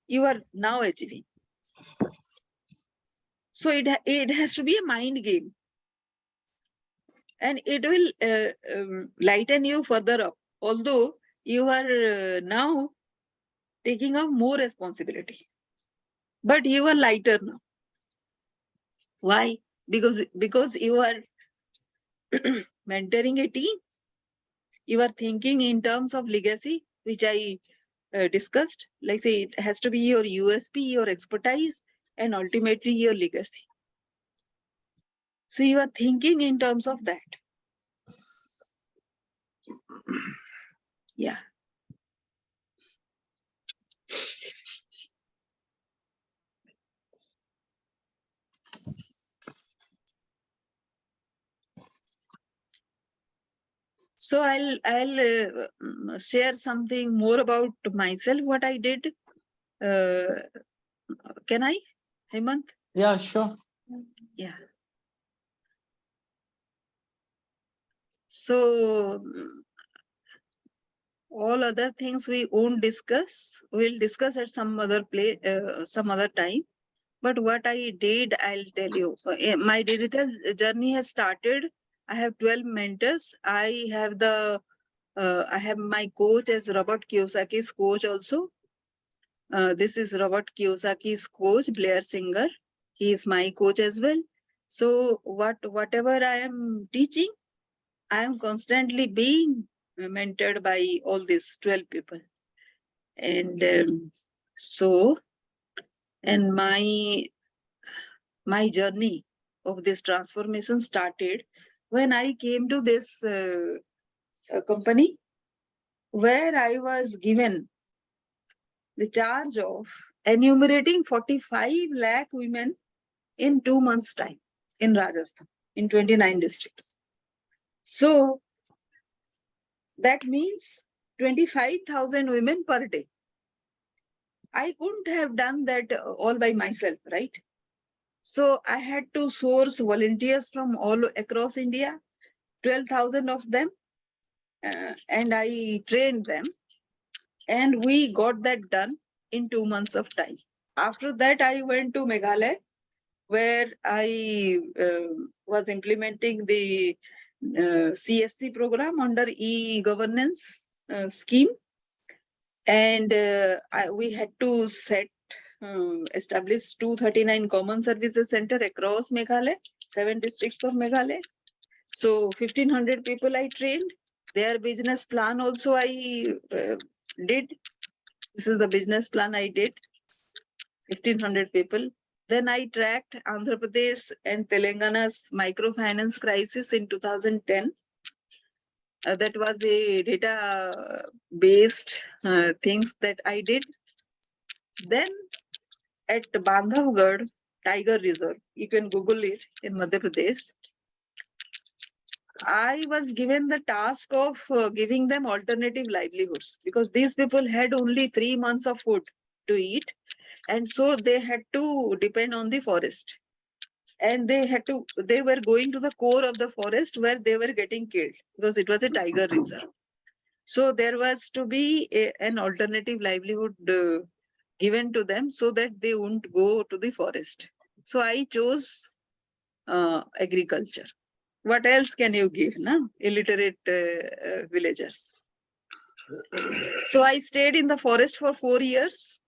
S1: you are now achieving. So it has to be a mind game, and it will lighten you further up. Although you are now taking up more responsibility, but you are lighter now. Why? Because you are mentoring a team. You are thinking in terms of legacy, which I discussed. Like say, it has to be your USP, your expertise, and ultimately your legacy. So you are thinking in terms of that. Yeah. So I'll share something more about myself, what I did. Can I, Hemant?
S2: Yeah, sure.
S1: Yeah. So all other things we won't discuss. We'll discuss at some other some other time. But what I did, I'll tell you. My digital journey has started. I have 12 mentors. I have my coach as Robert Kiyosaki's coach also. This is Robert Kiyosaki's coach, Blair Singer. He is my coach as well. So whatever I am teaching, I am constantly being mentored by all these 12 people. And and my journey of this transformation started when I came to this company, where I was given the charge of enumerating 45 lakh women in 2 months' time in Rajasthan, in 29 districts. So that means 25,000 women per day. I couldn't have done that all by myself, right? So I had to source volunteers from all across India, 12,000 of them, and I trained them. And we got that done in 2 months of time. After that, I went to Meghalaya, where I was implementing the CSC program under e-governance scheme. And we had to establish 239 common services center across Meghalaya, 7 districts of Meghalaya. So 1,500 people I trained. Their business plan also I did. This is the business plan I did. 1,500 people. Then I tracked Andhra Pradesh and Telangana's microfinance crisis in 2010. That was a data-based things that I did. Then at Bandhavgarh Tiger Reserve, you can Google it, in Madhya Pradesh, I was given the task of giving them alternative livelihoods, because these people had only 3 months of food to eat. And so they had to depend on the forest. And they were going to the core of the forest where they were getting killed, because it was a tiger reserve. So there was to be an alternative livelihood given to them so that they wouldn't go to the forest. So I chose agriculture. What else can you give, na? Illiterate villagers. So I stayed in the forest for 4 years.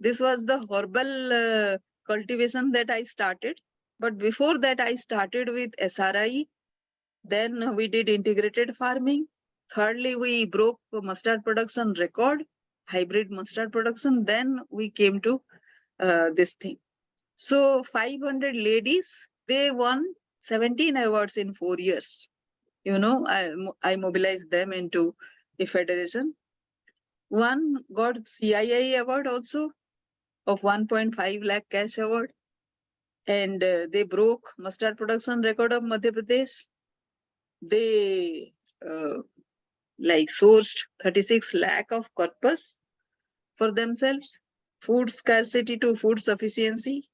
S1: This was the herbal cultivation that I started. But before that, I started with SRI. Then we did integrated farming. Thirdly, we broke mustard production record, hybrid mustard production. Then we came to this thing. So 500 ladies, they won 17 awards in 4 years. I mobilized them into a federation. One got CII award also of 1.5 lakh cash award. And they broke mustard production record of Madhya Pradesh. They sourced 36 lakh of corpus for themselves, food scarcity to food sufficiency.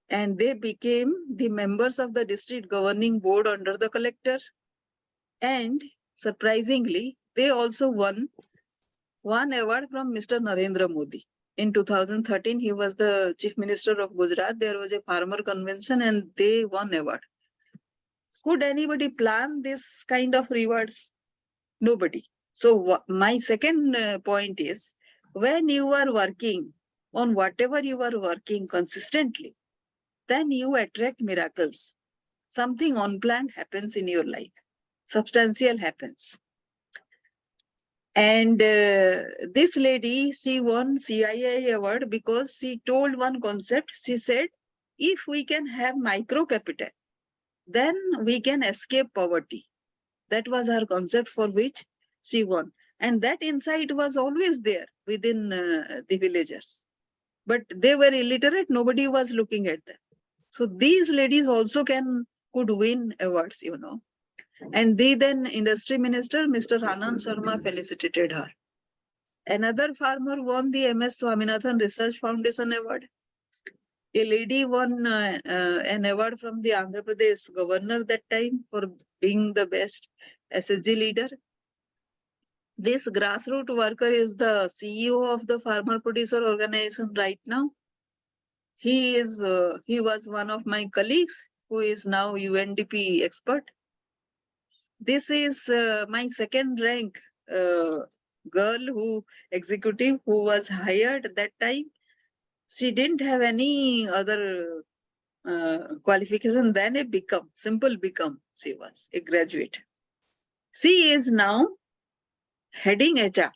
S1: And they became the members of the district governing board under the collector. And surprisingly, they also won one award from Mr. Narendra Modi. In 2013, he was the chief minister of Gujarat. There was a farmer convention and they won award. Could anybody plan this kind of rewards? Nobody. So my second point is, when you are working on whatever you are working consistently, then you attract miracles. Something unplanned happens in your life. Substantial happens. And this lady, she won CII award because she told one concept. She said, if we can have micro capital, then we can escape poverty. That was her concept for which she won. And that insight was always there within the villagers. But they were illiterate, nobody was looking at them. So these ladies also could win awards, And the then industry minister, Mr. Anand Sharma, felicitated her. Another farmer won the MS Swaminathan Research Foundation Award. A lady won an award from the Andhra Pradesh governor that time for being the best SSG leader. This grassroots worker is the CEO of the farmer producer organization right now. He was one of my colleagues who is now UNDP expert. This is my second rank executive who was hired at that time. She didn't have any other qualification than a simple BCom. She was a graduate. She is now heading HR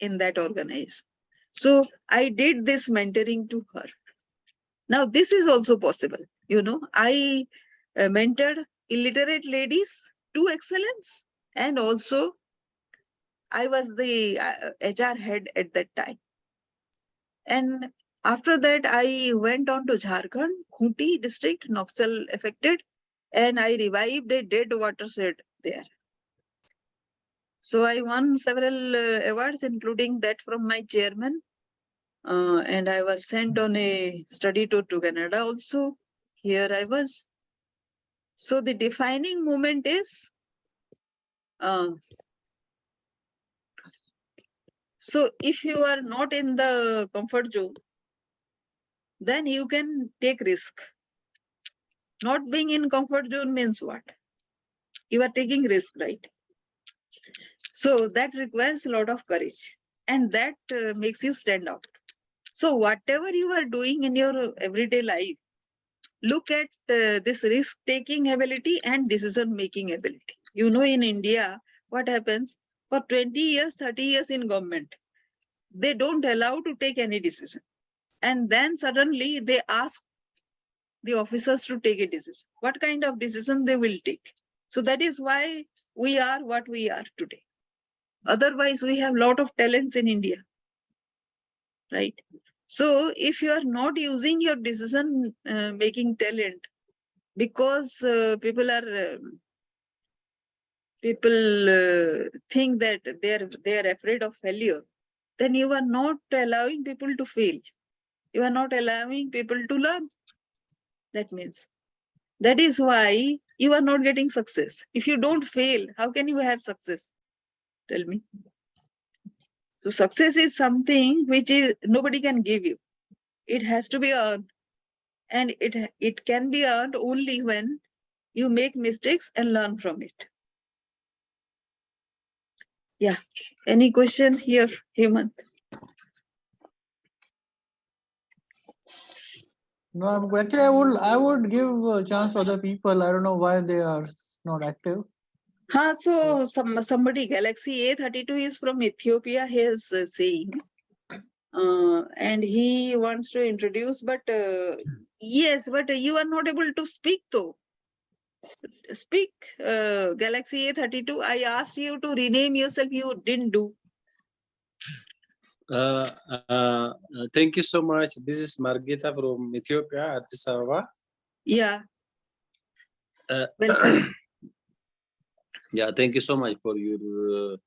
S1: in that organization. So I did this mentoring to her. Now this is also possible. I mentored illiterate ladies to excellence, and also I was the HR head at that time. And after that, I went on to Jharkhand, Khunti district, Naxal affected, and I revived a dead watershed there. So I won several awards, including that from my chairman. And I was sent on a study tour to Canada also. Here I was. So the defining moment is, so if you are not in the comfort zone, then you can take risk. Not being in comfort zone means what? You are taking risk, right? So that requires a lot of courage, and that makes you stand out. So whatever you are doing in your everyday life, look at this risk-taking ability and decision-making ability. In India, what happens? For 20 years, 30 years in government, they don't allow to take any decision. And then suddenly they ask the officers to take a decision. What kind of decision they will take? So that is why we are what we are today. Otherwise, we have a lot of talents in India, right? So if you are not using your decision making talent because people think that they are afraid of failure, then you are not allowing people to fail. You are not allowing people to learn. That is why you are not getting success. If you don't fail, how can you have success? Tell me. So success is something which is nobody can give you. It has to be earned. And it can be earned only when you make mistakes and learn from it. Yeah. Any question here, Hemant?
S2: No, actually, I would give a chance to other people. I don't know why they are not active.
S1: So somebody, Galaxy A32 is from Ethiopia. He is saying, and he wants to introduce, but yes, but you are not able to speak though. Speak, Galaxy A32. I asked you to rename yourself. You didn't do.
S5: Thank you so much. This is Margita from Ethiopia, Addis Ababa.
S1: Yeah.
S5: Uh,
S1: Welcome.
S5: yeah, thank you so much for your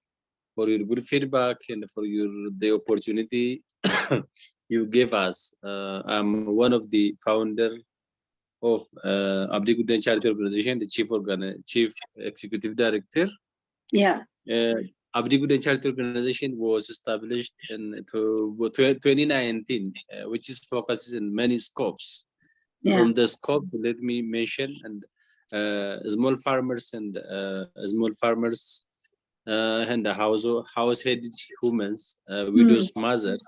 S5: good feedback and for the opportunity you gave us. I'm one of the founder of Abdi Guden Charity Organization, the chief executive director.
S1: Yeah.
S5: Abdi Guden Charity Organization was established in 2019, which is focuses in many scopes.
S1: Yeah.
S5: From the scope, let me mention and small farmers and the household humans, widows, mothers,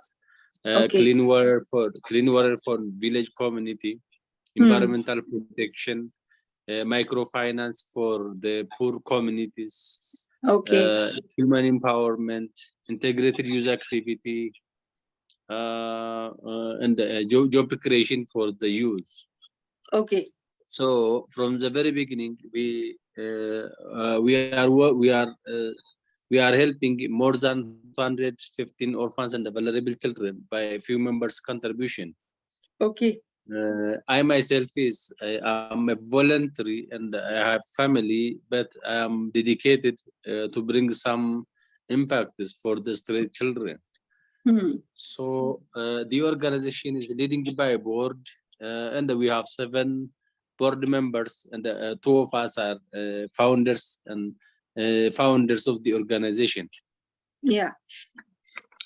S1: Okay.
S5: clean water for village community, environmental protection, microfinance for the poor communities,
S1: Okay.
S5: human empowerment, integrated user activity, and job creation for the youth.
S1: Okay.
S5: So from the very beginning, we are helping more than 215 orphans and vulnerable children by a few members' contribution.
S1: Okay.
S5: I myself I'm a voluntary and I have family, but I am dedicated to bring some impacts for the stray children. So the organization is leading by a board, and we have 7 board members, and 2 of us are founders founders of the organization.
S1: Yeah.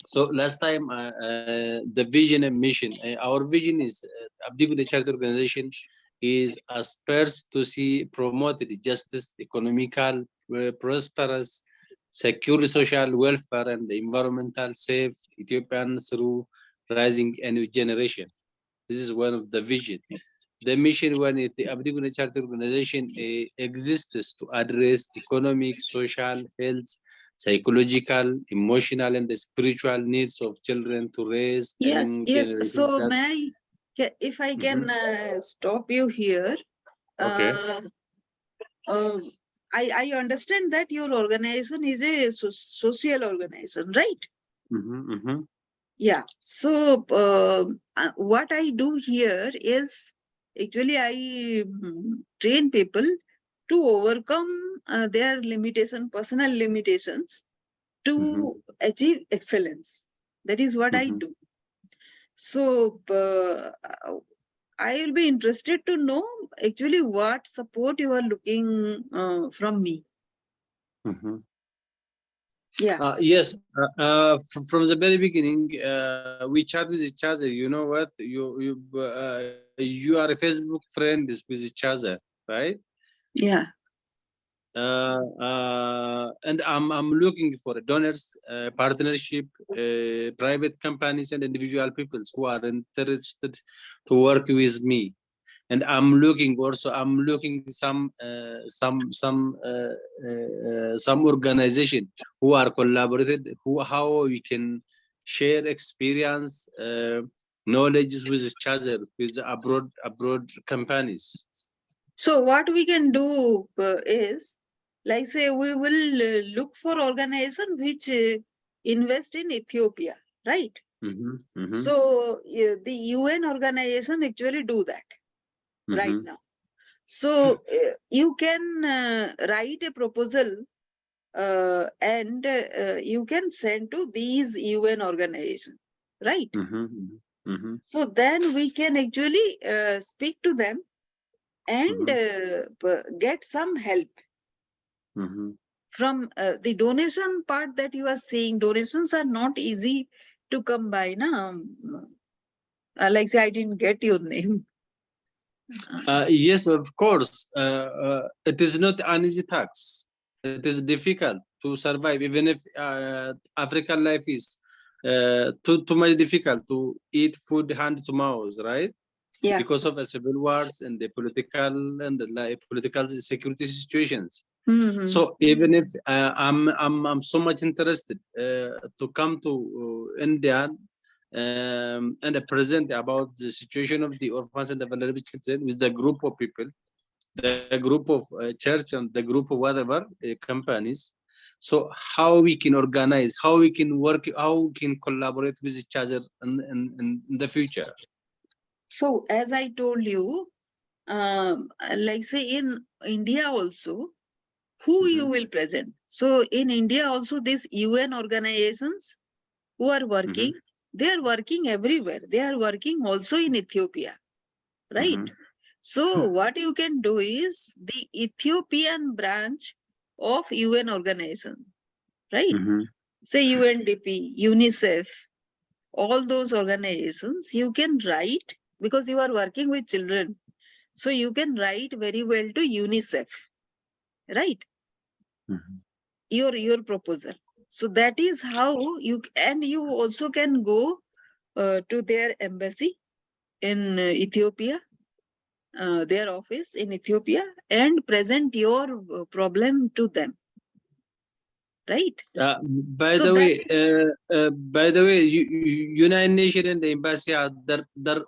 S5: So last time, the vision and mission. Our vision is Abdi Guden Charity Organization is aspires to see promoted justice, economical, prosperous, secure social welfare, and environmental safe Ethiopians through rising a new generation. This is one of the vision. The mission when the Abdi Guden Charity Organization exists to address economic, social, health, psychological, emotional, and the spiritual needs of children to raise a
S1: Yes.
S5: young
S1: Yes.
S5: generation.
S1: So may I, if I can stop you here.
S5: Okay.
S1: I understand that your organization is a social organization, right? Yeah. So what I do here is actually I train people to overcome their personal limitations to achieve excellence. That is what I do. So I will be interested to know actually what support you are looking from me. Yeah.
S5: Yes. From the very beginning, we chat with each other. You know what? You are a Facebook friend with each other, right?
S1: Yeah.
S5: And I'm looking for donors, partnership, private companies, and individual people who are interested to work with me. And I'm looking some organization who are collaborated, how we can share experience, knowledge with each other with abroad companies.
S1: So what we can do is, like say, we will look for organization which invest in Ethiopia, right? So the UN organization actually do that right now. So you can write a proposal and you can send to these UN organization, right? So then we can actually speak to them and get some help from the donation part that you are saying. Donations are not easy to come by, na? Like say, I didn't get your name.
S5: Yes, of course. It is not an easy task. It is difficult to survive, even if African life is too much difficult to eat food hand to mouth, right?
S1: Yeah.
S5: Because of the civil wars and the political security situations. So even if I'm so much interested to come to India and present about the situation of the orphans and the vulnerable children with the group of people, the group of church and the group of whatever companies. So how we can organize, how we can work, how we can collaborate with each other in the future.
S1: So as I told you, like say in India also, who you will present. So in India also, these UN organizations who are working, they are working everywhere. They are working also in Ethiopia, right? So what you can do is the Ethiopian branch of UN organization, right? Say UNDP, UNICEF, all those organizations, you can write, because you are working with children. So you can write very well to UNICEF, right? Your proposal. So that is how you, and you also can go to their embassy in Ethiopia, their office in Ethiopia, and present your problem to them, right?
S5: By
S1: So
S5: the
S1: that
S5: way, United Nations and the embassy are their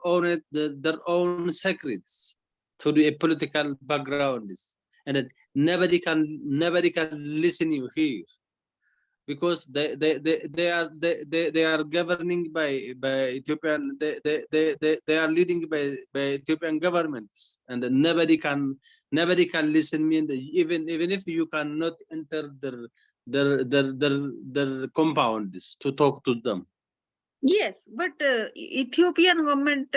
S5: own secrets to the political backgrounds, and that nobody can listen you here, because they are governing by Ethiopian, they are leading by Ethiopian governments, and nobody can listen me, and even if you cannot enter their compounds to talk to them.
S1: yes, but Ethiopian government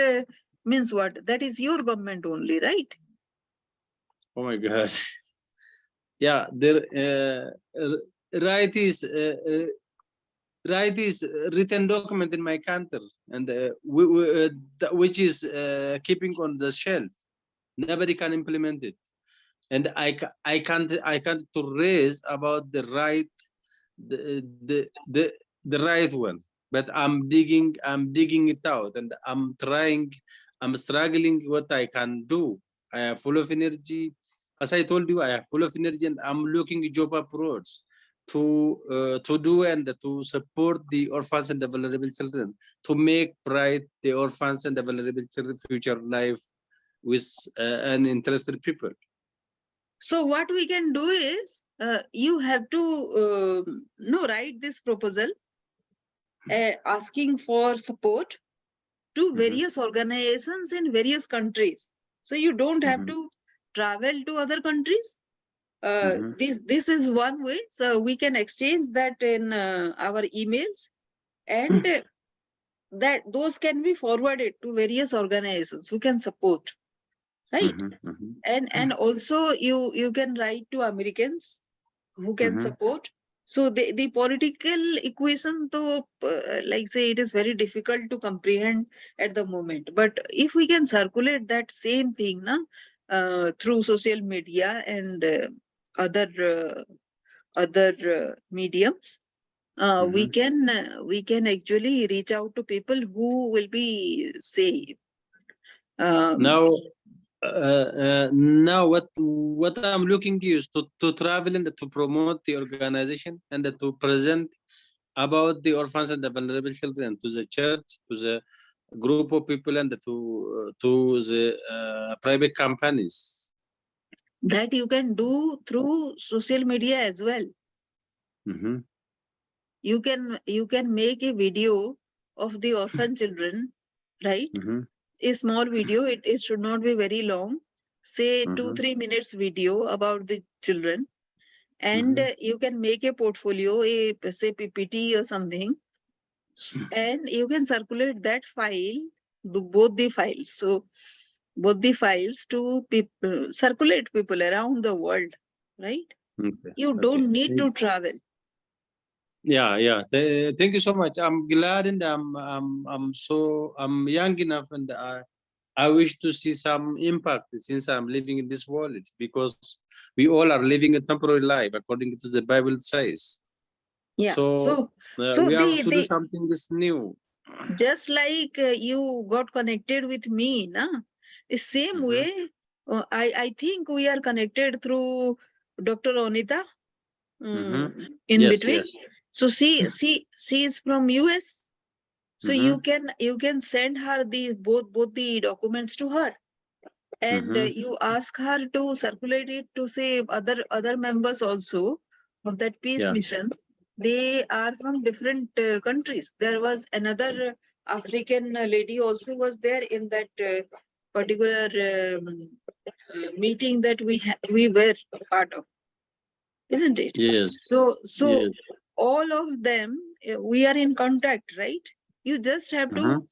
S1: means what? That is your government only, right?
S5: Oh my God. Yeah, their right is written document in my country, and which is keeping on the shelf. Nobody can implement it, and I can't to raise about the right, the right one. But I'm digging it out, and I'm struggling what I can do. I am full of energy. As I told you, I am full of energy, and I'm looking job approach to do and to support the orphans and the vulnerable children, to make bright the orphans and the vulnerable children future life with an interested people.
S1: So what we can do is, you have to write this proposal asking for support to various organizations in various countries. So you don't have to travel to other countries. This is one way. So we can exchange that in our emails, and that those can be forwarded to various organizations who can support, right? And also you can write to Americans who can support. So the political equation, though, like say, it is very difficult to comprehend at the moment. But if we can circulate that same thing through social media and other mediums, we can actually reach out to people who will be, say,
S5: now what I'm looking is to travel and to promote the organization and to present about the orphans and the vulnerable children to the church, to the group of people, and to the private companies.
S1: that you can do through social media as well. You can make a video of the orphan children, right? A small video. It should not be very long. Say 2-3 minutes video about the children, and you can make a portfolio, say PPT or something, and you can circulate that file, both the files. So both the files to circulate people around the world, right? You don't need to travel.
S5: Yeah. Thank you so much. I'm glad, and I'm young enough, and I wish to see some impact since I'm living in this world, because we all are living a temporary life according to the Bible says.
S1: Yeah.
S5: So we have to do something this new.
S1: Just like you got connected with me, the same way, I think we are connected through Dr. Onita in between.
S5: Yes.
S1: So she is from US. So you can send her both the documents to her. and you ask her to circulate it to say other members also of that peace mission. They are from different countries. There was another African lady also was there in that particular meeting that we were part of, isn't it?
S5: Yes.
S1: So
S5: Yes.
S1: all of them we are in contact, right? You just have to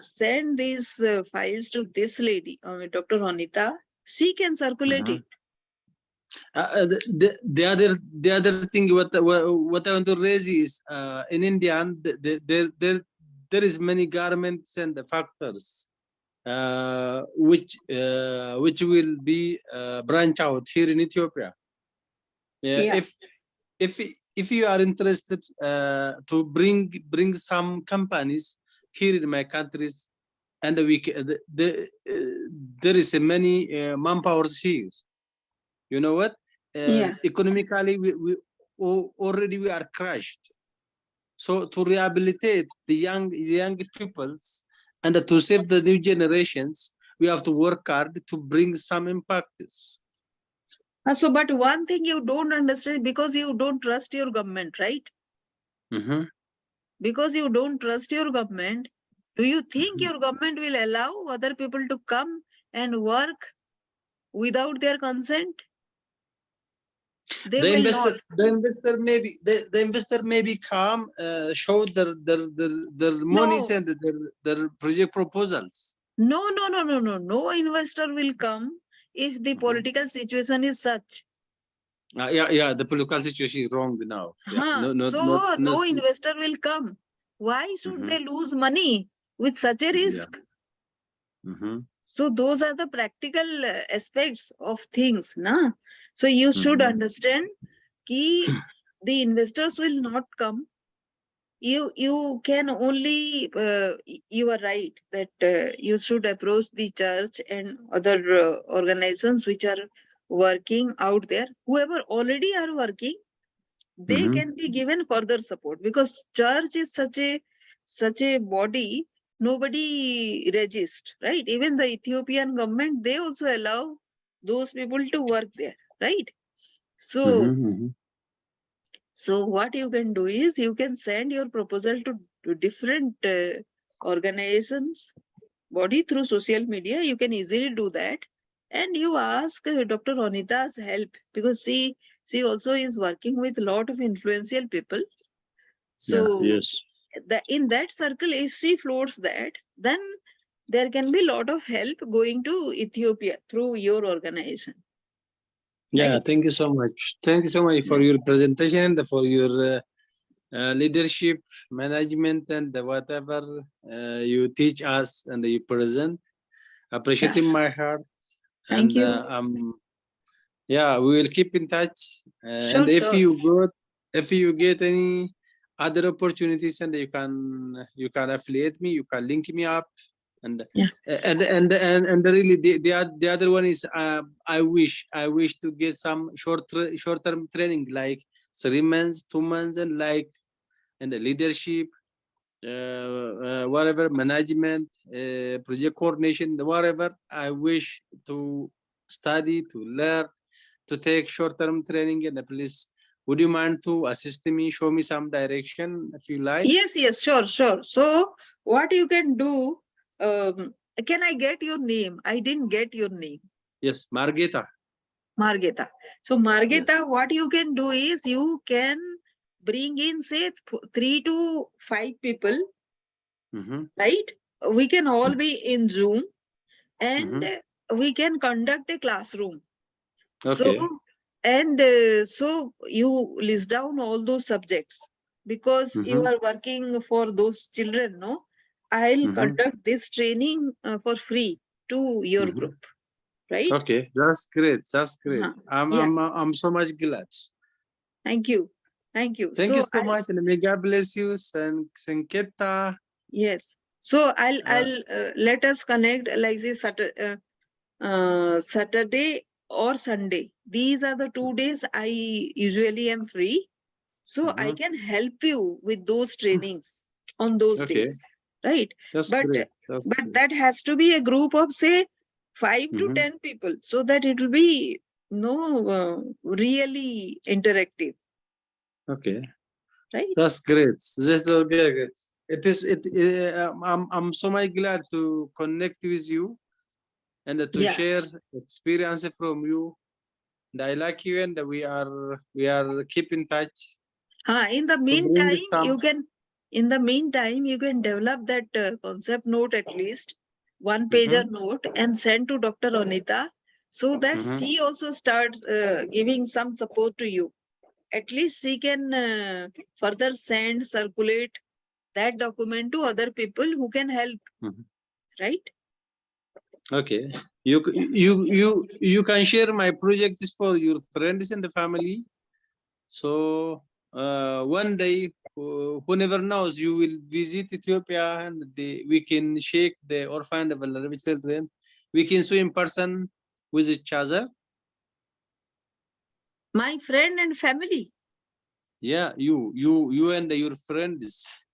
S1: send these files to this lady, Dr. Anita. She can circulate it.
S5: The other thing what I want to raise is in India there is many garments and factors which will be branch out here in Ethiopia.
S1: Yeah.
S5: If you are interested to bring some companies here in my countries, and there is many manpowers here. You know what? Economically, we already we are crushed. So to rehabilitate the young peoples and to save the new generations, we have to work hard to bring some impacts.
S1: So, but one thing you don't understand, because you don't trust your government, right? Because you don't trust your government, do you think your government will allow other people to come and work without their consent? They will not.
S5: The investor may be calm, show their monies and their project proposals.
S1: No investor will come if the political situation is such.
S5: The political situation is wrong now.
S1: No investor will come. Why should they lose money with such a risk? So those are the practical aspects of things, na? So you should understand ki the investors will not come. You can only you are right that you should approach the church and other organizations which are working out there. Whoever already are working, they can be given further support, because church is such a body nobody resists, right? Even the Ethiopian government, they also allow those people to work there, right? So so what you can do is you can send your proposal to different organizations, body through social media. You can easily do that. And you ask Dr. Anita's help, because she also is working with a lot of influential people. So in that circle, if she floats that, then there can be a lot of help going to Ethiopia through your organization.
S5: Yeah, thank you so much. Thank you so much for your presentation and for your leadership, management, and whatever you teach us and you present. Appreciate in my heart.
S1: Thank you.
S5: Yeah, we will keep in touch. And if you get any other opportunities, and you can affiliate me, you can link me up. And really the other one is I wish to get some short-term training, like 3 months, 2 months, and the leadership, whatever, management, project coordination, whatever. I wish to study, to learn, to take short-term training. And please, would you mind to assist me, show me some direction if you like?
S1: Yes, sure. So what you can do, can I get your name? I didn't get your name.
S5: Yes, Margeta.
S1: So Margeta, what you can do is you can bring in, say, 3 to 5 people, right? We can all be in Zoom, and we can conduct a classroom.
S5: Okay.
S1: So you list down all those subjects, because you are working for those children, no? I'll conduct this training for free to your group, right?
S5: Okay, that's great. That's great. I'm so much glad.
S1: Thank you.
S5: Thank you so much, and may God bless you, Sanketa.
S1: Yes. So I'll let us connect like this Saturday or Sunday. These are the 2 days I usually am free. So I can help you with those trainings on those days, right?
S5: That's
S1: but
S5: great.
S1: that has to be a group of, say, 5 to 10 people, so that it will be really interactive.
S5: Okay,
S1: right?
S5: That's great. That's great. I'm so much glad to connect with you and to
S1: Yeah.
S5: share experience from you. And I like you, and we are keep in touch.
S1: In the
S5: To bring
S1: meantime,
S5: some.
S1: you can develop that concept note, at least one pager note, and send to Dr. Anita, so that she also starts giving some support to you. At least she can further circulate that document to other people who can help. Right?
S5: Okay, you can share my projects for your friends and the family. So one day, who never knows, you will visit Ethiopia, and we can shake the orphan and vulnerable children. We can swim in person with each other.
S1: My friend and family.
S5: Yeah, you and your friends.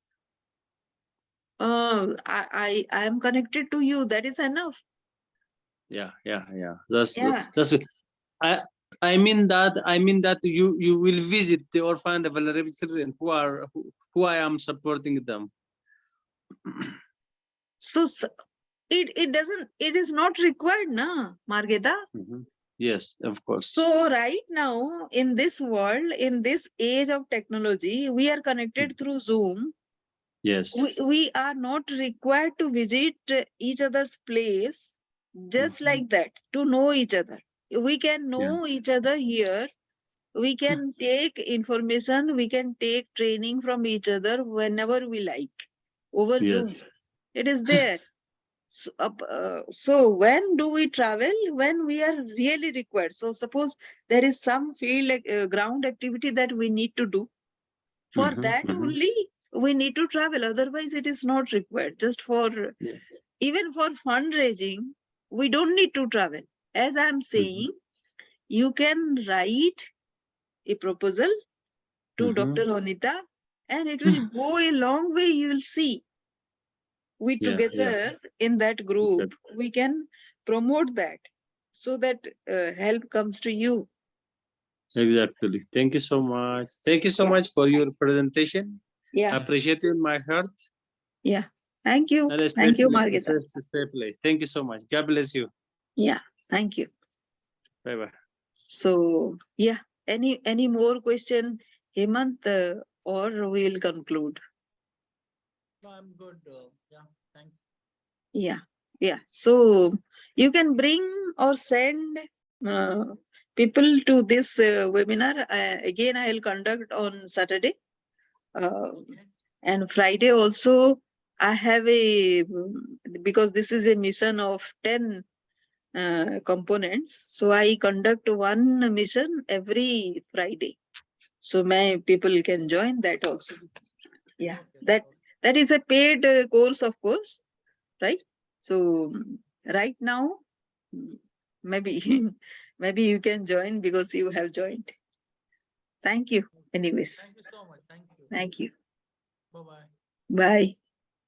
S1: I am connected to you. That is enough.
S5: Yeah. That's. I mean that you will visit the orphan and vulnerable children who I am supporting them.
S1: So it is not required, na, Margeta?
S5: Yes, of course.
S1: So right now, in this world, in this age of technology, we are connected through Zoom.
S5: Yes.
S1: We are not required to visit each other's place just like that to know each other. We can know each other here. We can take information, we can take training from each other whenever we like over Zoom. It is there. So when do we travel? When we are really required. So suppose there is some field like ground activity that we need to do. For that only we need to travel. Otherwise, it is not required. Just for even for fundraising, we don't need to travel. As I am saying, you can write a proposal to Dr. Anita, and it will go a long way. You will see. We together in that group, we can promote that so that help comes to you.
S5: Exactly. Thank you so much. Thank you so much for your presentation.
S1: Yeah.
S5: I appreciate it in my heart.
S1: Yeah. Thank you.
S5: And
S1: Thank you, Margita.
S5: Thank you so much. God bless you.
S1: Yeah. Thank you.
S5: Bye bye.
S1: So yeah. Any more question, Hemant, or we'll conclude?
S2: No, I'm good. Yeah, thanks.
S1: Yeah. So you can bring or send people to this webinar. Again, I'll conduct on Saturday. And Friday also, I have because this is a mission of 10 components. So I conduct one mission every Friday. So my people can join that also. Yeah, that is a paid course, of course, right? So right now, maybe maybe you can join because you have joined. Thank you. Anyways.
S2: Thank you so much. Thank you.
S1: Thank you.
S2: Bye-bye.
S1: Bye.